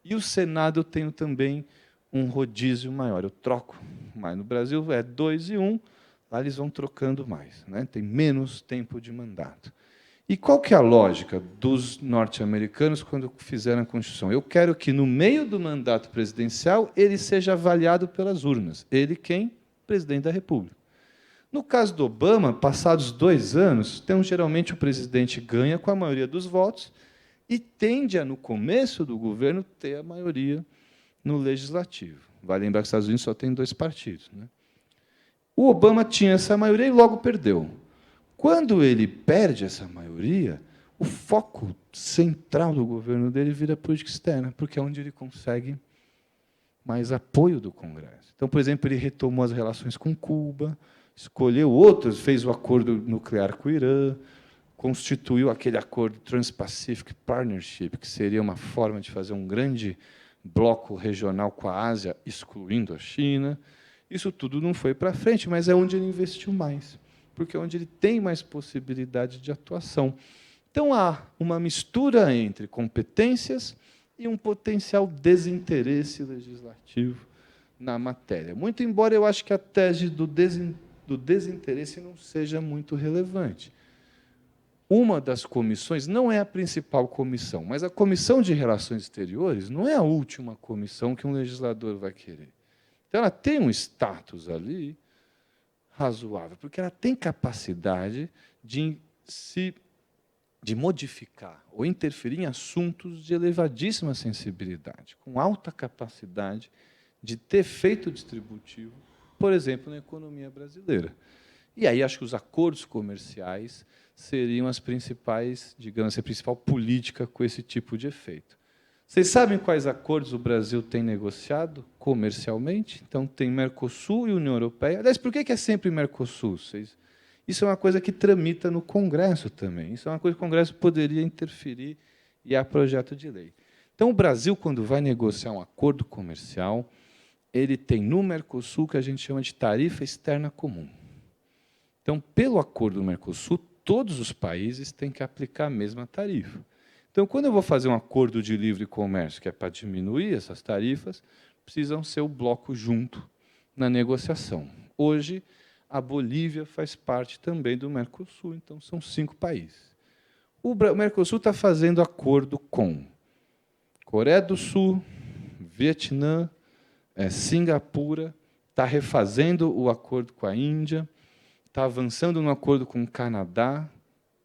Speaker 2: E o Senado eu tenho também um rodízio maior. Eu troco mais. No Brasil é 2 e 1, lá eles vão trocando mais, né? Tem menos tempo de mandato. E qual que é a lógica dos norte-americanos quando fizeram a Constituição? Eu quero que, no meio do mandato presidencial, ele seja avaliado pelas urnas. Ele quem? Presidente da República. No caso do Obama, passados 2 anos, então, geralmente o presidente ganha com a maioria dos votos e tende a, no começo do governo, ter a maioria no legislativo. Vale lembrar que os Estados Unidos só tem 2 partidos, né? O Obama tinha essa maioria e logo perdeu. Quando ele perde essa maioria, o foco central do governo dele vira a política externa, porque é onde ele consegue mais apoio do Congresso. Então, por exemplo, ele retomou as relações com Cuba, escolheu outros, fez o acordo nuclear com o Irã, constituiu aquele acordo Trans-Pacific Partnership, que seria uma forma de fazer um grande bloco regional com a Ásia, excluindo a China. Isso tudo não foi para frente, mas é onde ele investiu mais, porque é onde ele tem mais possibilidade de atuação. Então, há uma mistura entre competências e um potencial desinteresse legislativo na matéria. Muito embora eu acho que a tese do desinteresse não seja muito relevante. Uma das comissões, não é a principal comissão, mas a Comissão de Relações Exteriores não é a última comissão que um legislador vai querer. Então, ela tem um status ali razoável, porque ela tem capacidade de modificar ou interferir em assuntos de elevadíssima sensibilidade, com alta capacidade de ter efeito distributivo, por exemplo, na economia brasileira. E aí acho que os acordos comerciais seriam as principais, digamos, a principal política com esse tipo de efeito. Vocês sabem quais acordos o Brasil tem negociado comercialmente? Então, tem Mercosul e União Europeia. Aliás, por que é sempre Mercosul? Isso é uma coisa que tramita no Congresso também. Isso é uma coisa que o Congresso poderia interferir e há projeto de lei. Então, o Brasil, quando vai negociar um acordo comercial, ele tem no Mercosul o que a gente chama de tarifa externa comum. Então, pelo acordo do Mercosul, todos os países têm que aplicar a mesma tarifa. Então, quando eu vou fazer um acordo de livre comércio, que é para diminuir essas tarifas, precisam ser o bloco junto na negociação. Hoje, a Bolívia faz parte também do Mercosul, então são 5 países. O Mercosul está fazendo acordo com Coreia do Sul, Vietnã, Singapura, está refazendo o acordo com a Índia, está avançando no acordo com o Canadá,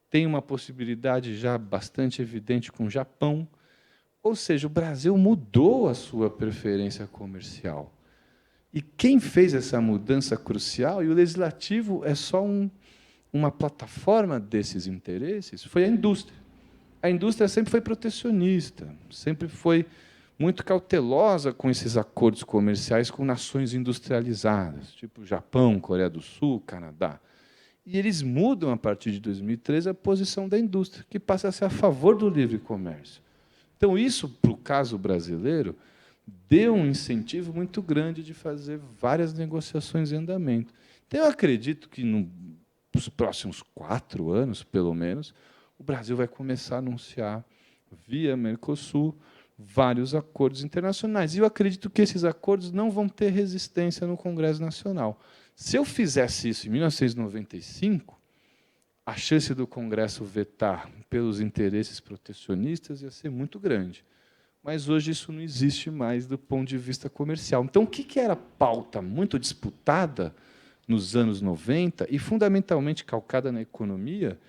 Speaker 2: tem uma possibilidade já bastante evidente com o Japão. Ou seja, o Brasil mudou a sua preferência comercial. E quem fez essa mudança crucial, e o legislativo é só uma plataforma desses interesses, foi a indústria. A indústria sempre foi protecionista, sempre foi muito cautelosa com esses acordos comerciais com nações industrializadas, tipo Japão, Coreia do Sul, Canadá. E eles mudam, a partir de 2013, a posição da indústria, que passa a ser a favor do livre comércio. Então, isso, para o caso brasileiro, deu um incentivo muito grande de fazer várias negociações em andamento. Então, eu acredito que, nos próximos 4 anos, pelo menos, o Brasil vai começar a anunciar, via Mercosul, vários acordos internacionais. E eu acredito que esses acordos não vão ter resistência no Congresso Nacional. Se eu fizesse isso em 1995, a chance do Congresso vetar pelos interesses protecionistas ia ser muito grande. Mas hoje isso não existe mais do ponto de vista comercial. Então, o que era pauta muito disputada nos anos 90 e fundamentalmente calcada na economia,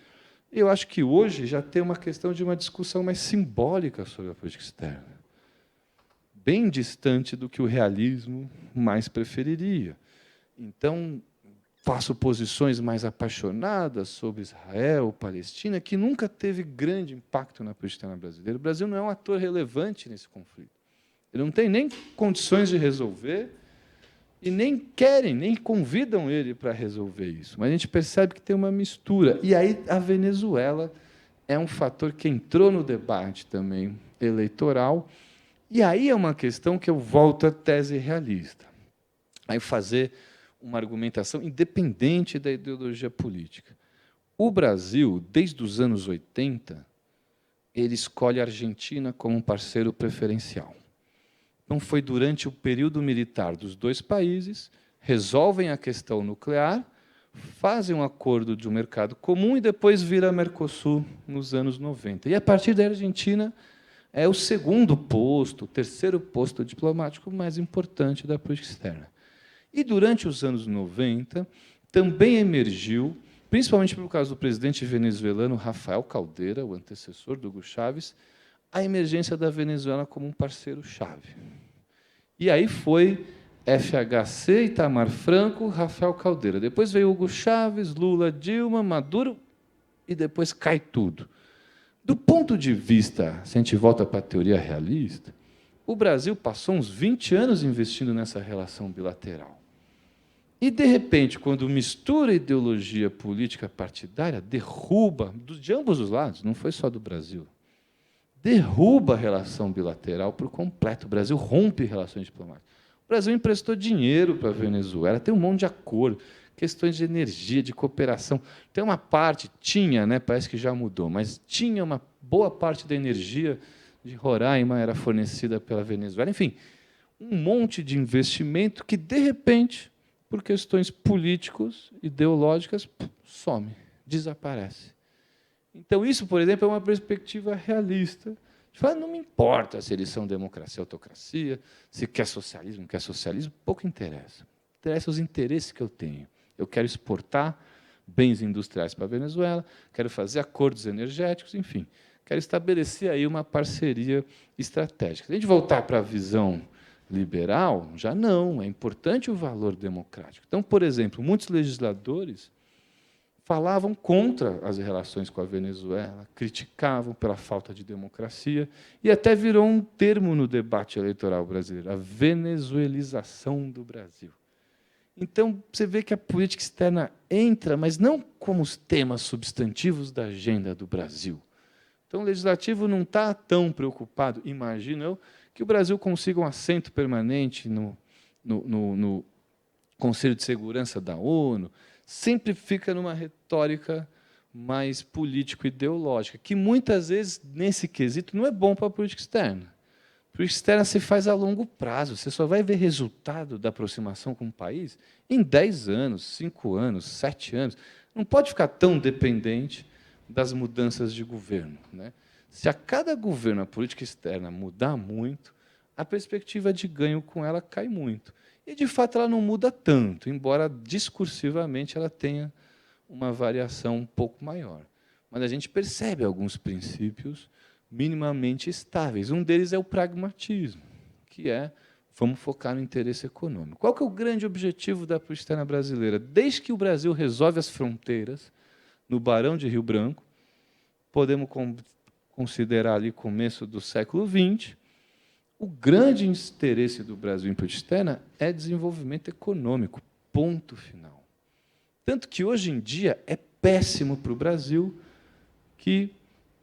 Speaker 2: Eu acho que hoje já tem uma questão de uma discussão mais simbólica sobre a política externa, bem distante do que o realismo mais preferiria. Então, faço posições mais apaixonadas sobre Israel, Palestina, que nunca teve grande impacto na política externa brasileira. O Brasil não é um ator relevante nesse conflito. Ele não tem nem condições de resolver e nem querem, nem convidam ele para resolver isso. Mas a gente percebe que tem uma mistura. E aí a Venezuela é um fator que entrou no debate também eleitoral. E aí é uma questão que eu volto à tese realista. Aí fazer uma argumentação independente da ideologia política. O Brasil, desde os anos 80, ele escolhe a Argentina como um parceiro preferencial. Então, foi durante o período militar dos dois países, resolvem a questão nuclear, fazem um acordo de um mercado comum e depois vira Mercosul nos anos 90. E, a partir da Argentina, é o segundo posto, o terceiro posto diplomático mais importante da política externa. E, durante os anos 90, também emergiu, principalmente por causa do presidente venezuelano Rafael Caldeira, o antecessor do Hugo Chávez, a emergência da Venezuela como um parceiro-chave. E aí foi FHC, Itamar Franco, Rafael Caldeira. Depois veio Hugo Chávez, Lula, Dilma, Maduro, e depois cai tudo. Do ponto de vista, se a gente volta para a teoria realista, o Brasil passou uns 20 anos investindo nessa relação bilateral. E, de repente, quando mistura ideologia política partidária, derruba, de ambos os lados, não foi só do Brasil, derruba a relação bilateral por completo. O Brasil rompe relações diplomáticas. O Brasil emprestou dinheiro para a Venezuela, tem um monte de acordo, questões de energia, de cooperação. Tem uma parte, tinha, né, parece que já mudou, mas tinha uma boa parte da energia de Roraima era fornecida pela Venezuela. Enfim, um monte de investimento que, de repente, por questões políticos, ideológicas, some, desaparece. Então, isso, por exemplo, é uma perspectiva realista. Fala, não me importa se eles são democracia ou autocracia, se quer socialismo, não quer socialismo, pouco interessa. Interessa os interesses que eu tenho. Eu quero exportar bens industriais para a Venezuela, quero fazer acordos energéticos, enfim, quero estabelecer aí uma parceria estratégica. Se a gente voltar para a visão liberal, já não, é importante o valor democrático. Então, por exemplo, muitos legisladores falavam contra as relações com a Venezuela, criticavam pela falta de democracia, e até virou um termo no debate eleitoral brasileiro, a venezuelização do Brasil. Então, você vê que a política externa entra, mas não como os temas substantivos da agenda do Brasil. Então, o legislativo não está tão preocupado, imagino eu, que o Brasil consiga um assento permanente no Conselho de Segurança da ONU, sempre fica numa retórica mais político-ideológica, que muitas vezes, nesse quesito, não é bom para a política externa. A política externa se faz a longo prazo, você só vai ver resultado da aproximação com o país em 10 anos, 5 anos, 7 anos. Não pode ficar tão dependente das mudanças de governo, né? Se a cada governo a política externa mudar muito, a perspectiva de ganho com ela cai muito. E, de fato, ela não muda tanto, embora discursivamente ela tenha uma variação um pouco maior. Mas a gente percebe alguns princípios minimamente estáveis. Um deles é o pragmatismo, que é vamos focar no interesse econômico. Qual que é o grande objetivo da política externa brasileira? Desde que o Brasil resolve as fronteiras, no Barão de Rio Branco, podemos considerar ali começo do século XX, o grande interesse do Brasil em política externa é desenvolvimento econômico, ponto final. Tanto que, hoje em dia, é péssimo para o Brasil que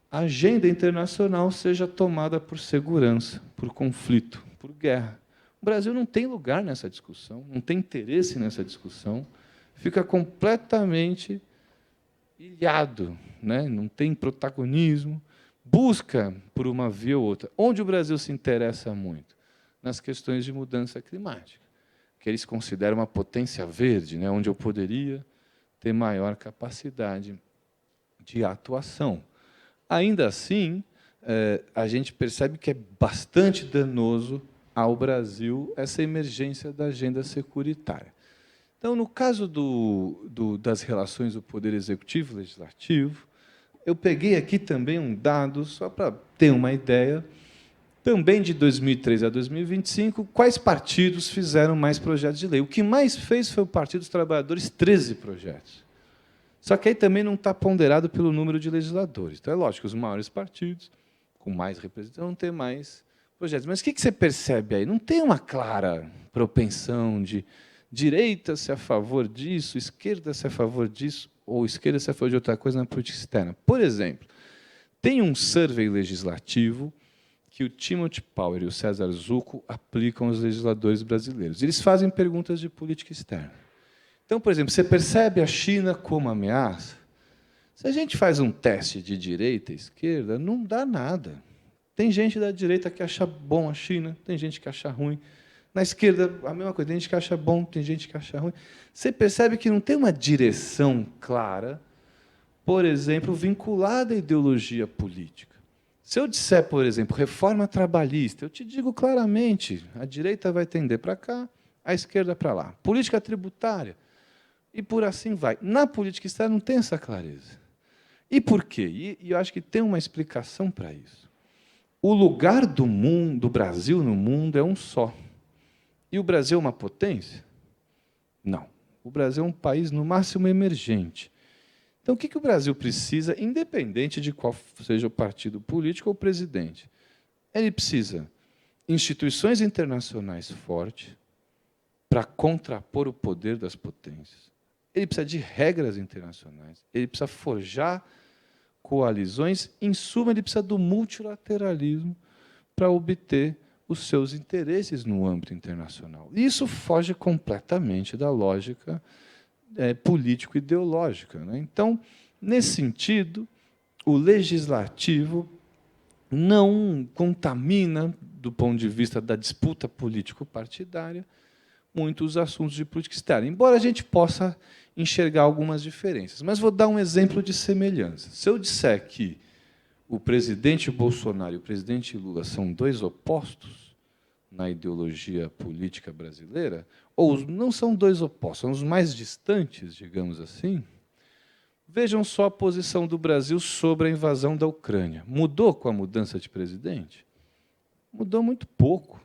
Speaker 2: a agenda internacional seja tomada por segurança, por conflito, por guerra. O Brasil não tem lugar nessa discussão, não tem interesse nessa discussão, fica completamente ilhado, né? Não tem protagonismo, busca por uma via ou outra. Onde o Brasil se interessa muito? Nas questões de mudança climática, que eles consideram uma potência verde, né? Onde eu poderia ter maior capacidade de atuação. Ainda assim, a gente percebe que é bastante danoso ao Brasil essa emergência da agenda securitária. Então, no caso das relações do Poder Executivo e Legislativo, eu peguei aqui também um dado, só para ter uma ideia, também de 2003 a 2025, quais partidos fizeram mais projetos de lei. O que mais fez foi o Partido dos Trabalhadores, 13 projetos. Só que aí também não está ponderado pelo número de legisladores. Então, é lógico que os maiores partidos, com mais representação, vão ter mais projetos. Mas o que você percebe aí? Não tem uma clara propensão de direita ser a favor disso, esquerda ser a favor disso, ou esquerda ser a favor de outra coisa na política externa. Por exemplo, tem um survey legislativo que o Timothy Power e o César Zucco aplicam aos legisladores brasileiros. Eles fazem perguntas de política externa. Então, por exemplo, você percebe a China como ameaça? Se a gente faz um teste de direita e esquerda, não dá nada. Tem gente da direita que acha bom a China, tem gente que acha ruim. Na esquerda, a mesma coisa, tem gente que acha bom, tem gente que acha ruim. Você percebe que não tem uma direção clara, por exemplo, vinculada à ideologia política. Se eu disser, por exemplo, reforma trabalhista, eu te digo claramente, a direita vai tender para cá, a esquerda para lá. Política tributária, e por assim vai. Na política externa não tem essa clareza. E por quê? E eu acho que tem uma explicação para isso. O lugar do mundo, do Brasil no mundo é um só. E o Brasil é uma potência? Não. O Brasil é um país, no máximo, emergente. Então, o que o Brasil precisa, independente de qual seja o partido político ou o presidente? Ele precisa de instituições internacionais fortes para contrapor o poder das potências. Ele precisa de regras internacionais. Ele precisa forjar coalizões. Em suma, ele precisa do multilateralismo para obter os seus interesses no âmbito internacional. Isso foge completamente da lógica político-ideológica. Né? Então, nesse sentido, o legislativo não contamina, do ponto de vista da disputa político-partidária, muitos assuntos de política externa, embora a gente possa enxergar algumas diferenças. Mas vou dar um exemplo de semelhança. Se eu disser que o presidente Bolsonaro e o presidente Lula são dois opostos na ideologia política brasileira, ou não são dois opostos, são os mais distantes, digamos assim, vejam só a posição do Brasil sobre a invasão da Ucrânia. Mudou com a mudança de presidente? Mudou muito pouco.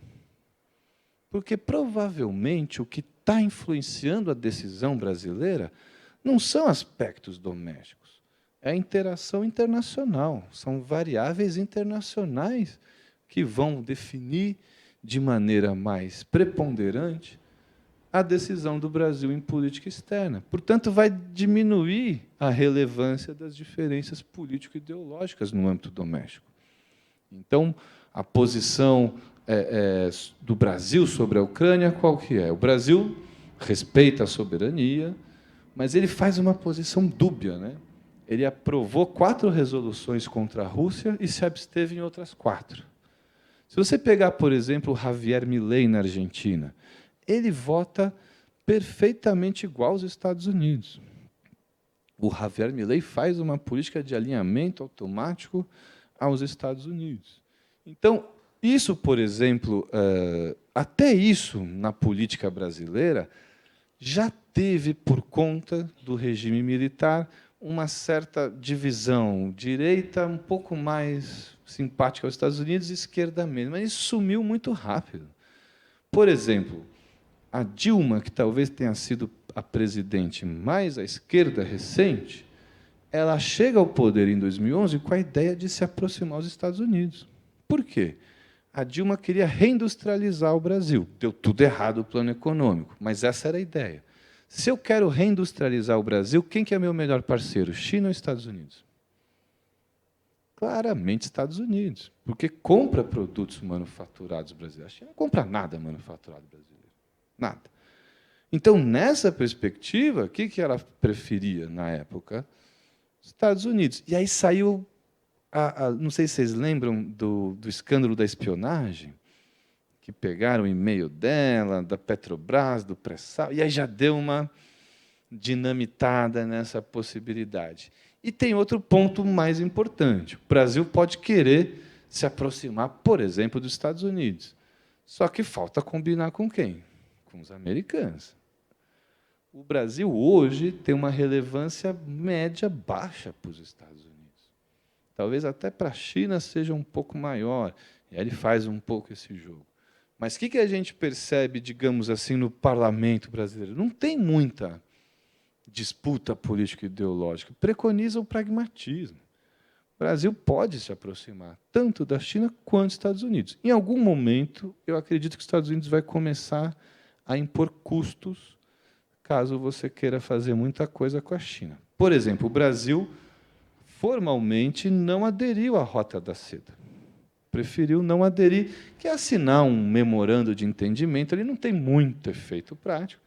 Speaker 2: Porque, provavelmente, o que está influenciando a decisão brasileira não são aspectos domésticos, é a interação internacional, são variáveis internacionais que vão definir de maneira mais preponderante a decisão do Brasil em política externa. Portanto, vai diminuir a relevância das diferenças político-ideológicas no âmbito doméstico. Então, a posição do Brasil sobre a Ucrânia, qual que é? O Brasil respeita a soberania, mas ele faz uma posição dúbia. Né? Ele aprovou 4 resoluções contra a Rússia e se absteve em outras 4. Se você pegar, por exemplo, o Javier Milei na Argentina, ele vota perfeitamente igual aos Estados Unidos. O Javier Milei faz uma política de alinhamento automático aos Estados Unidos. Então, isso, por exemplo, até isso na política brasileira já teve, por conta do regime militar, uma certa divisão, direita um pouco mais simpática aos Estados Unidos e esquerda menos, mas isso sumiu muito rápido. Por exemplo, a Dilma, que talvez tenha sido a presidente mais à esquerda recente, ela chega ao poder em 2011 com a ideia de se aproximar aos Estados Unidos. Por quê? A Dilma queria reindustrializar o Brasil. Deu tudo errado o plano econômico, mas essa era a ideia. Se eu quero reindustrializar o Brasil, quem que é meu melhor parceiro, China ou Estados Unidos? Claramente Estados Unidos, porque compra produtos manufaturados brasileiros. A China não compra nada manufaturado brasileiro. Nada. Então, nessa perspectiva, o que ela preferia na época? Estados Unidos. E aí saiu, não sei se vocês lembram do escândalo da espionagem, que pegaram o e-mail dela, da Petrobras, do pré-sal, e aí já deu uma dinamitada nessa possibilidade. E tem outro ponto mais importante. O Brasil pode querer se aproximar, por exemplo, dos Estados Unidos. Só que falta combinar com quem? Com os americanos. O Brasil, hoje, tem uma relevância média baixa para os Estados Unidos. talvez até para a China seja um pouco maior, e aí ele faz um pouco esse jogo. Mas o que a gente percebe, digamos assim, no parlamento brasileiro? Não tem muita disputa política e ideológica, preconiza o pragmatismo. O Brasil pode se aproximar tanto da China quanto dos Estados Unidos. Em algum momento, eu acredito que os Estados Unidos vai começar a impor custos caso você queira fazer muita coisa com a China. Por exemplo, o Brasil formalmente não aderiu à Rota da Seda. Preferiu não aderir, que é assinar um memorando de entendimento. Ele não tem muito efeito prático,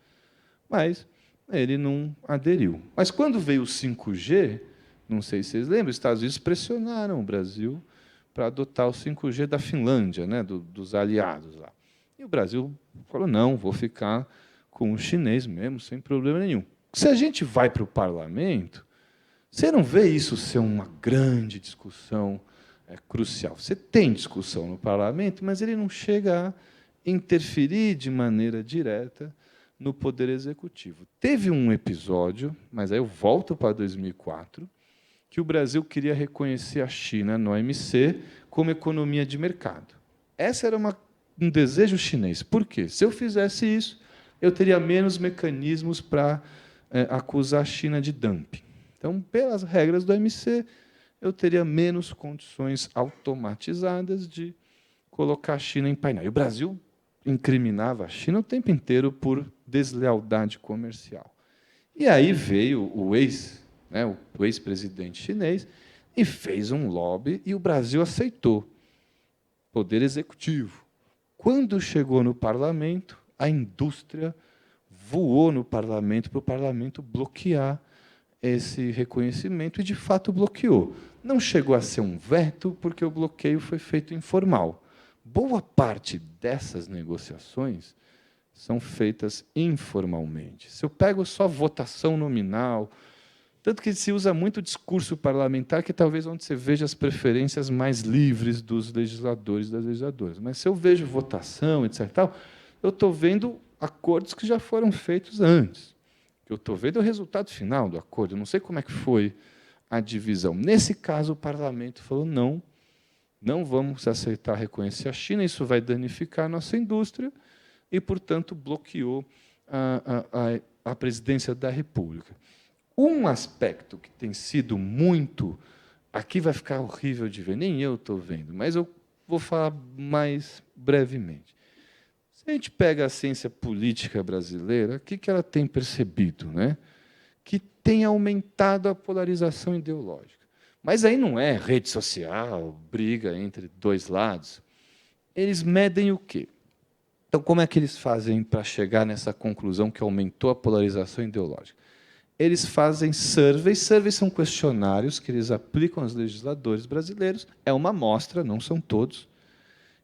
Speaker 2: mas ele não aderiu. Mas quando veio o 5G, não sei se vocês lembram, os Estados Unidos pressionaram o Brasil para adotar o 5G da Finlândia, né, dos aliados lá. E o Brasil falou, não, vou ficar com o chinês mesmo, sem problema nenhum. Se a gente vai para o parlamento, você não vê isso ser uma grande discussão crucial. Você tem discussão no parlamento, mas ele não chega a interferir de maneira direta no Poder Executivo. Teve um episódio, mas aí eu volto para 2004, que o Brasil queria reconhecer a China no OMC como economia de mercado. Esse era um desejo chinês. Por quê? Se eu fizesse isso, eu teria menos mecanismos para acusar a China de dumping. Então, pelas regras do OMC, eu teria menos condições automatizadas de colocar a China em painel. E o Brasil incriminava a China o tempo inteiro por deslealdade comercial. E aí veio o ex-presidente chinês e fez um lobby, e o Brasil aceitou. Poder Executivo. Quando chegou no parlamento, a indústria voou no parlamento para o parlamento bloquear esse reconhecimento, e, de fato, bloqueou. Não chegou a ser um veto, porque o bloqueio foi feito informal. Boa parte dessas negociações são feitas informalmente. Se eu pego só votação nominal, tanto que se usa muito discurso parlamentar, que é talvez onde você veja as preferências mais livres dos legisladores e das legisladoras. Mas se eu vejo votação, etc., eu estou vendo acordos que já foram feitos antes. Eu estou vendo o resultado final do acordo. Eu não sei como é que foi a divisão. Nesse caso, o parlamento falou, não vamos aceitar reconhecer a China, isso vai danificar a nossa indústria, e, portanto, bloqueou a presidência da República. Um aspecto que tem sido muito... Aqui vai ficar horrível de ver, nem eu estou vendo, mas eu vou falar mais brevemente. Se a gente pega a ciência política brasileira, o que ela tem percebido? Né? Que tem aumentado a polarização ideológica. Mas aí não é rede social, briga entre dois lados. Eles medem o quê? Então, como é que eles fazem para chegar nessa conclusão que aumentou a polarização ideológica? Eles fazem surveys. Surveys são questionários que eles aplicam aos legisladores brasileiros. É uma amostra, não são todos.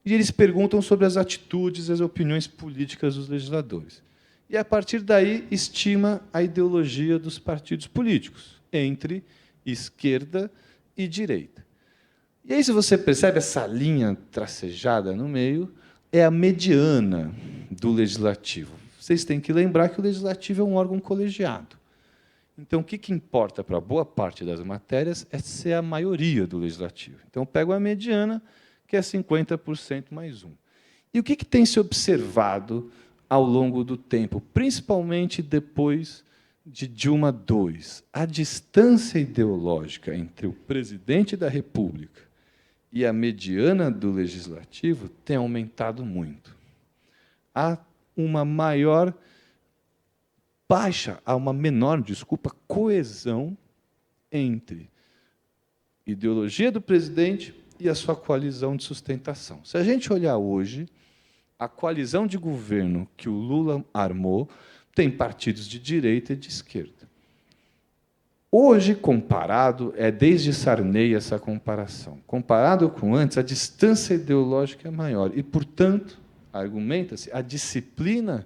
Speaker 2: E eles perguntam sobre as atitudes e as opiniões políticas dos legisladores. E, a partir daí, estima a ideologia dos partidos políticos, entre esquerda e direita. E aí, se você percebe essa linha tracejada no meio, é a mediana do legislativo. Vocês têm que lembrar que o legislativo é um órgão colegiado. Então, o que importa para boa parte das matérias é ser a maioria do legislativo. Então, eu pego a mediana, que é 50% mais 1. E o que tem se observado ao longo do tempo, principalmente depois de Dilma II? A distância ideológica entre o presidente da República e a mediana do legislativo tem aumentado muito. Há uma menor coesão entre ideologia do presidente e a sua coalizão de sustentação. Se a gente olhar hoje, a coalizão de governo que o Lula armou tem partidos de direita e de esquerda. Hoje, comparado, desde Sarney essa comparação. Comparado com antes, a distância ideológica é maior. E, portanto, argumenta-se, a disciplina...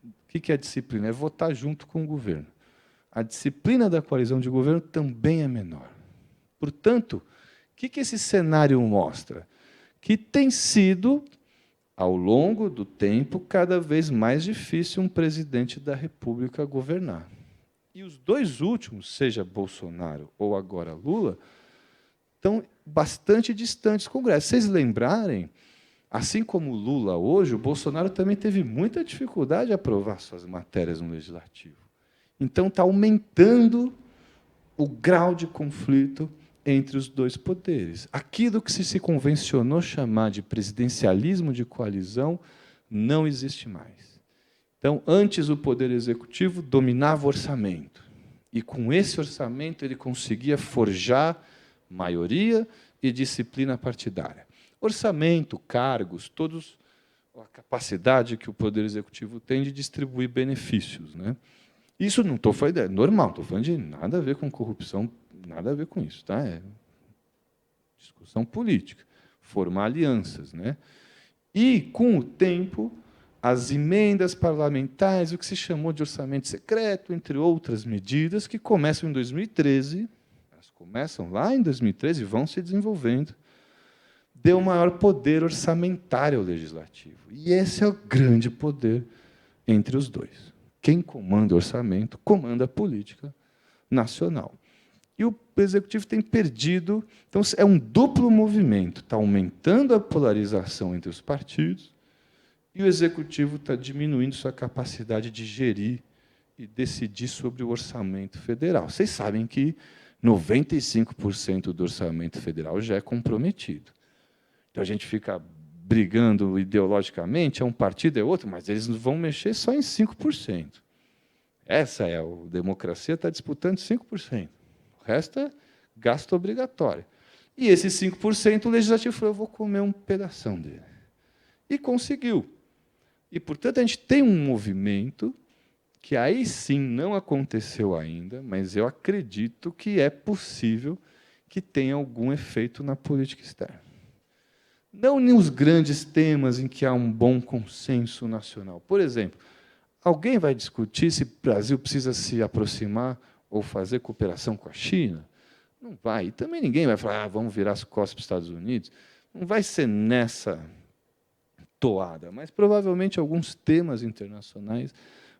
Speaker 2: O que é a disciplina? É votar junto com o governo. A disciplina da coalizão de governo também é menor. Portanto, o que esse cenário mostra? Que tem sido, ao longo do tempo, cada vez mais difícil um presidente da República governar. E os dois últimos, seja Bolsonaro ou agora Lula, estão bastante distantes do Congresso. Vocês lembrarem, assim como o Lula hoje, o Bolsonaro também teve muita dificuldade de aprovar suas matérias no Legislativo. Então, está aumentando o grau de conflito entre os dois poderes. Aquilo que se convencionou chamar de presidencialismo de coalizão não existe mais. Então, antes o Poder Executivo dominava o orçamento, e com esse orçamento ele conseguia forjar maioria e disciplina partidária. Orçamento, cargos, todos a capacidade que o Poder Executivo tem de distribuir benefícios, né? Isso não estou falando, é normal, estou falando de nada a ver com corrupção, nada a ver com isso, tá? É discussão política, formar alianças, né? E, com o tempo, as emendas parlamentares, o que se chamou de orçamento secreto, entre outras medidas, que começam em 2013, elas começam lá em 2013 e vão se desenvolvendo, deu maior poder orçamentário ao Legislativo. E esse é o grande poder entre os dois. Quem comanda o orçamento, comanda a política nacional. E o Executivo tem perdido. Então, é um duplo movimento. Está aumentando a polarização entre os partidos e o Executivo está diminuindo sua capacidade de gerir e decidir sobre o orçamento federal. Vocês sabem que 95% do orçamento federal já é comprometido. Então, a gente fica brigando ideologicamente, é um partido, é outro, mas eles vão mexer só em 5%. Essa é a democracia, está disputando 5%. O resto é gasto obrigatório. E esses 5%, o Legislativo falou, eu vou comer um pedação dele. E conseguiu. E, portanto, a gente tem um movimento que aí sim não aconteceu ainda, mas eu acredito que é possível que tenha algum efeito na política externa. Não nos grandes temas em que há um bom consenso nacional. Por exemplo, alguém vai discutir se o Brasil precisa se aproximar ou fazer cooperação com a China? Não vai. E também ninguém vai falar, vamos virar as costas para os Estados Unidos. Não vai ser nessa toada, mas provavelmente alguns temas internacionais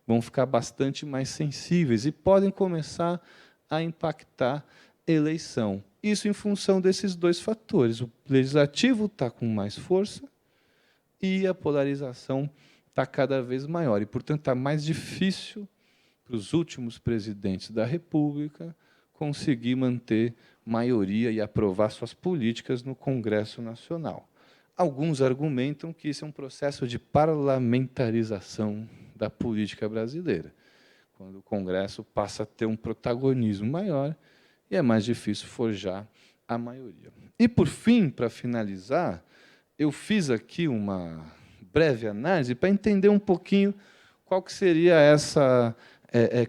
Speaker 2: vão ficar bastante mais sensíveis e podem começar a impactar a eleição. Isso em função desses dois fatores. O Legislativo está com mais força e a polarização está cada vez maior. E, portanto, está mais difícil para os últimos presidentes da República conseguir manter maioria e aprovar suas políticas no Congresso Nacional. Alguns argumentam que isso é um processo de parlamentarização da política brasileira, quando o Congresso passa a ter um protagonismo maior e é mais difícil forjar a maioria. E, por fim, para finalizar, eu fiz aqui uma breve análise para entender um pouquinho qual que seria essa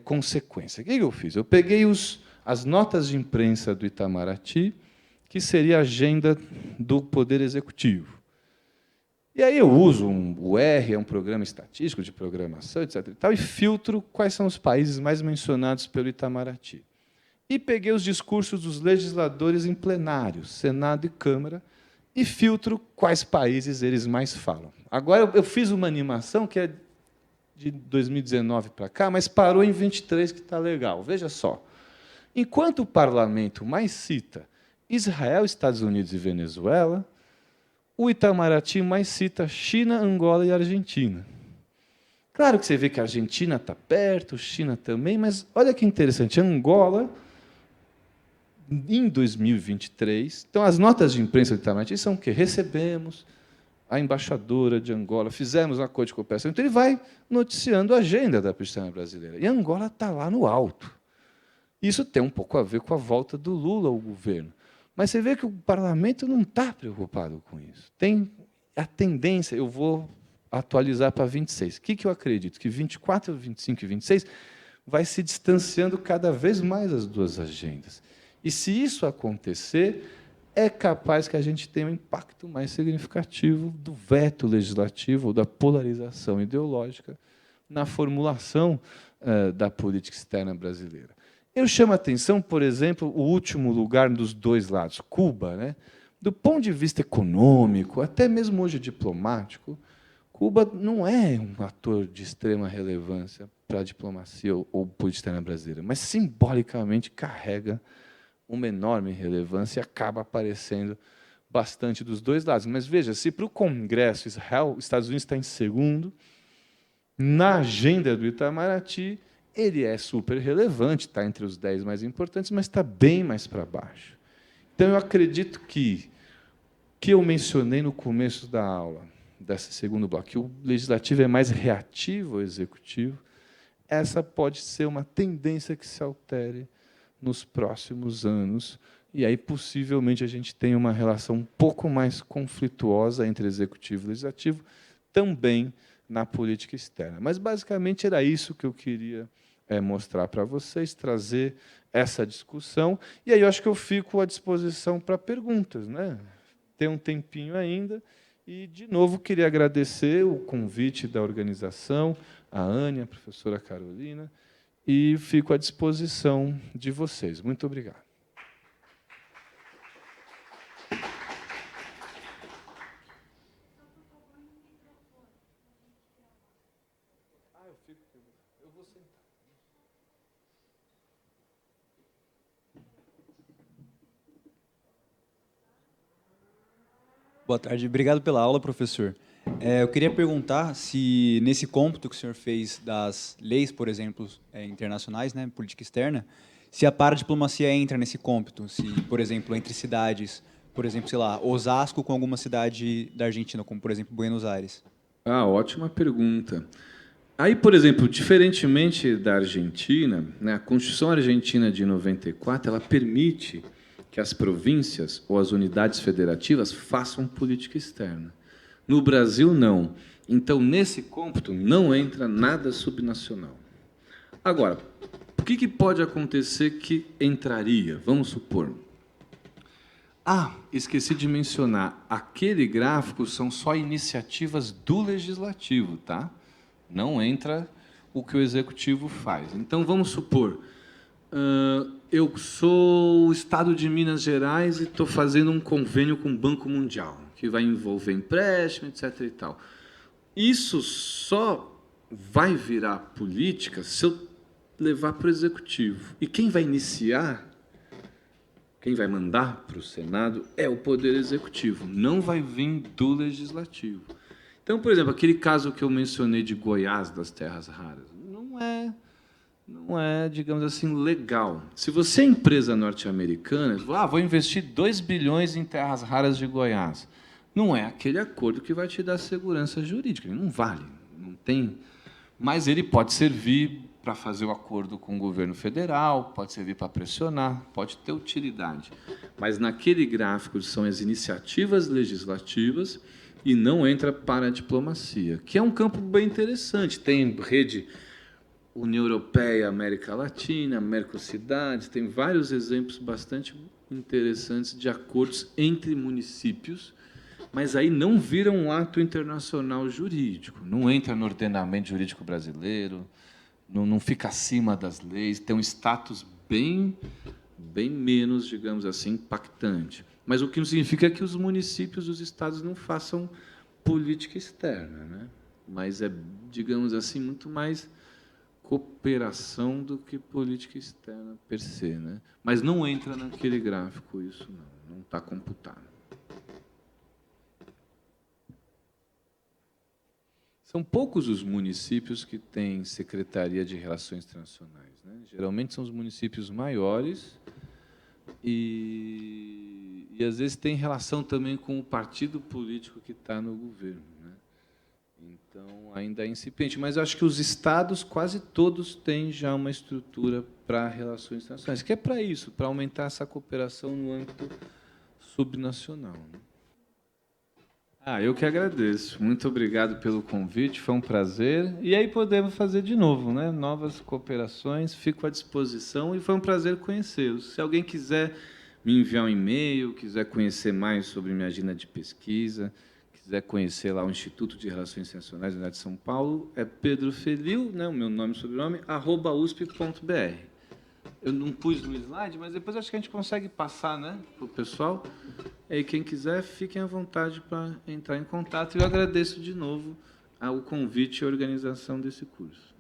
Speaker 2: consequência. O que eu fiz? Eu peguei as notas de imprensa do Itamaraty, que seria a agenda do Poder Executivo. E aí eu uso o R, é um programa estatístico de programação, etc. E filtro quais são os países mais mencionados pelo Itamaraty. E peguei os discursos dos legisladores em plenário, Senado e Câmara, e filtro quais países eles mais falam. Agora, eu fiz uma animação que é de 2019 para cá, mas parou em 23, que está legal. Veja só. Enquanto o parlamento mais cita Israel, Estados Unidos e Venezuela, o Itamaraty mais cita China, Angola e Argentina. Claro que você vê que a Argentina está perto, China também, mas olha que interessante, Angola, em 2023, então as notas de imprensa do Itamaraty são o quê? Recebemos a embaixadora de Angola, fizemos um acordo de cooperação, então ele vai noticiando a agenda da política brasileira. E Angola está lá no alto. Isso tem um pouco a ver com a volta do Lula ao governo. Mas você vê que o parlamento não está preocupado com isso. Tem a tendência, eu vou atualizar para 26. O que eu acredito? Que 24, 25 e 26 vai se distanciando cada vez mais as duas agendas. E, se isso acontecer, é capaz que a gente tenha um impacto mais significativo do veto legislativo, ou da polarização ideológica, na formulação da política externa brasileira. Eu chamo a atenção, por exemplo, o último lugar dos dois lados, Cuba, né? Do ponto de vista econômico, até mesmo hoje diplomático, Cuba não é um ator de extrema relevância para a diplomacia ou política externa brasileira, mas simbolicamente carrega uma enorme relevância e acaba aparecendo bastante dos dois lados. Mas veja, se para o Congresso Israel, os Estados Unidos está em segundo, na agenda do Itamaraty, ele é super relevante, está entre os 10 mais importantes, mas está bem mais para baixo. Então, eu acredito que eu mencionei no começo da aula, desse segundo bloco, que o legislativo é mais reativo ao executivo, essa pode ser uma tendência que se altere nos próximos anos, e aí, possivelmente, a gente tem uma relação um pouco mais conflituosa entre executivo e legislativo, também na política externa. Mas, basicamente, era isso que eu queria mostrar para vocês, trazer essa discussão, e aí eu acho que eu fico à disposição para perguntas, né? Tem um tempinho ainda, e, de novo, queria agradecer o convite da organização, a Ânia, a professora Carolina, e fico à disposição de vocês. Muito obrigado.
Speaker 3: Boa tarde. Obrigado pela aula, professor. Eu queria perguntar se, nesse cômputo que o senhor fez das leis, por exemplo, internacionais, né, política externa, se a paradiplomacia entra nesse cômputo, se, por exemplo, entre cidades, por exemplo, sei lá, Osasco com alguma cidade da Argentina, como, por exemplo, Buenos Aires.
Speaker 2: Ótima pergunta. Aí, por exemplo, diferentemente da Argentina, né, a Constituição Argentina de 94, ela permite que as províncias ou as unidades federativas façam política externa. No Brasil, não. Então, nesse cômputo, não entra nada subnacional. Agora, o que pode acontecer que entraria? Vamos supor. Esqueci de mencionar, aquele gráfico são só iniciativas do Legislativo, tá? Não entra o que o Executivo faz. Então, vamos supor, eu sou o Estado de Minas Gerais e estou fazendo um convênio com o Banco Mundial, que vai envolver empréstimo, etc. e tal. Isso só vai virar política se eu levar para o Executivo. E quem vai iniciar, quem vai mandar para o Senado é o Poder Executivo, não vai vir do Legislativo. Então, por exemplo, aquele caso que eu mencionei de Goiás, das terras raras, não é, digamos assim, legal. Se você é empresa norte-americana, vou investir 2 bilhões em terras raras de Goiás. Não é aquele acordo que vai te dar segurança jurídica. Ele não vale, não tem. Mas ele pode servir para fazer o acordo com o governo federal, pode servir para pressionar, pode ter utilidade. Mas naquele gráfico são as iniciativas legislativas e não entra para a diplomacia, que é um campo bem interessante. Tem rede União Europeia, América Latina, Mercocidades, tem vários exemplos bastante interessantes de acordos entre municípios, mas aí não vira um ato internacional jurídico, não entra no ordenamento jurídico brasileiro, não fica acima das leis, tem um status bem menos, digamos assim, impactante. Mas o que não significa que os municípios, os estados, não façam política externa, né? Mas é, digamos assim, muito mais cooperação do que política externa per se, né? Mas não entra naquele gráfico isso, não está computado. São poucos os municípios que têm Secretaria de Relações Internacionais, né? Geralmente são os municípios maiores e às vezes tem relação também com o partido político que está no governo, né? Então, ainda é incipiente. Mas eu acho que os estados, quase todos, têm já uma estrutura para relações internacionais, que é para isso, para aumentar essa cooperação no âmbito subnacional, né? Eu que agradeço. Muito obrigado pelo convite, foi um prazer. E aí podemos fazer de novo, né? Novas cooperações, fico à disposição e foi um prazer conhecê-los. Se alguém quiser me enviar um e-mail, quiser conhecer mais sobre minha agenda de pesquisa, quiser conhecer lá o Instituto de Relações Internacionais da Universidade de São Paulo, é Pedro Felil, né, o meu nome e sobrenome, @usp.br. Eu não pus no slide, mas depois acho que a gente consegue passar, né, para o pessoal. E aí, quem quiser, fiquem à vontade para entrar em contato. E eu agradeço de novo o convite e a organização desse curso.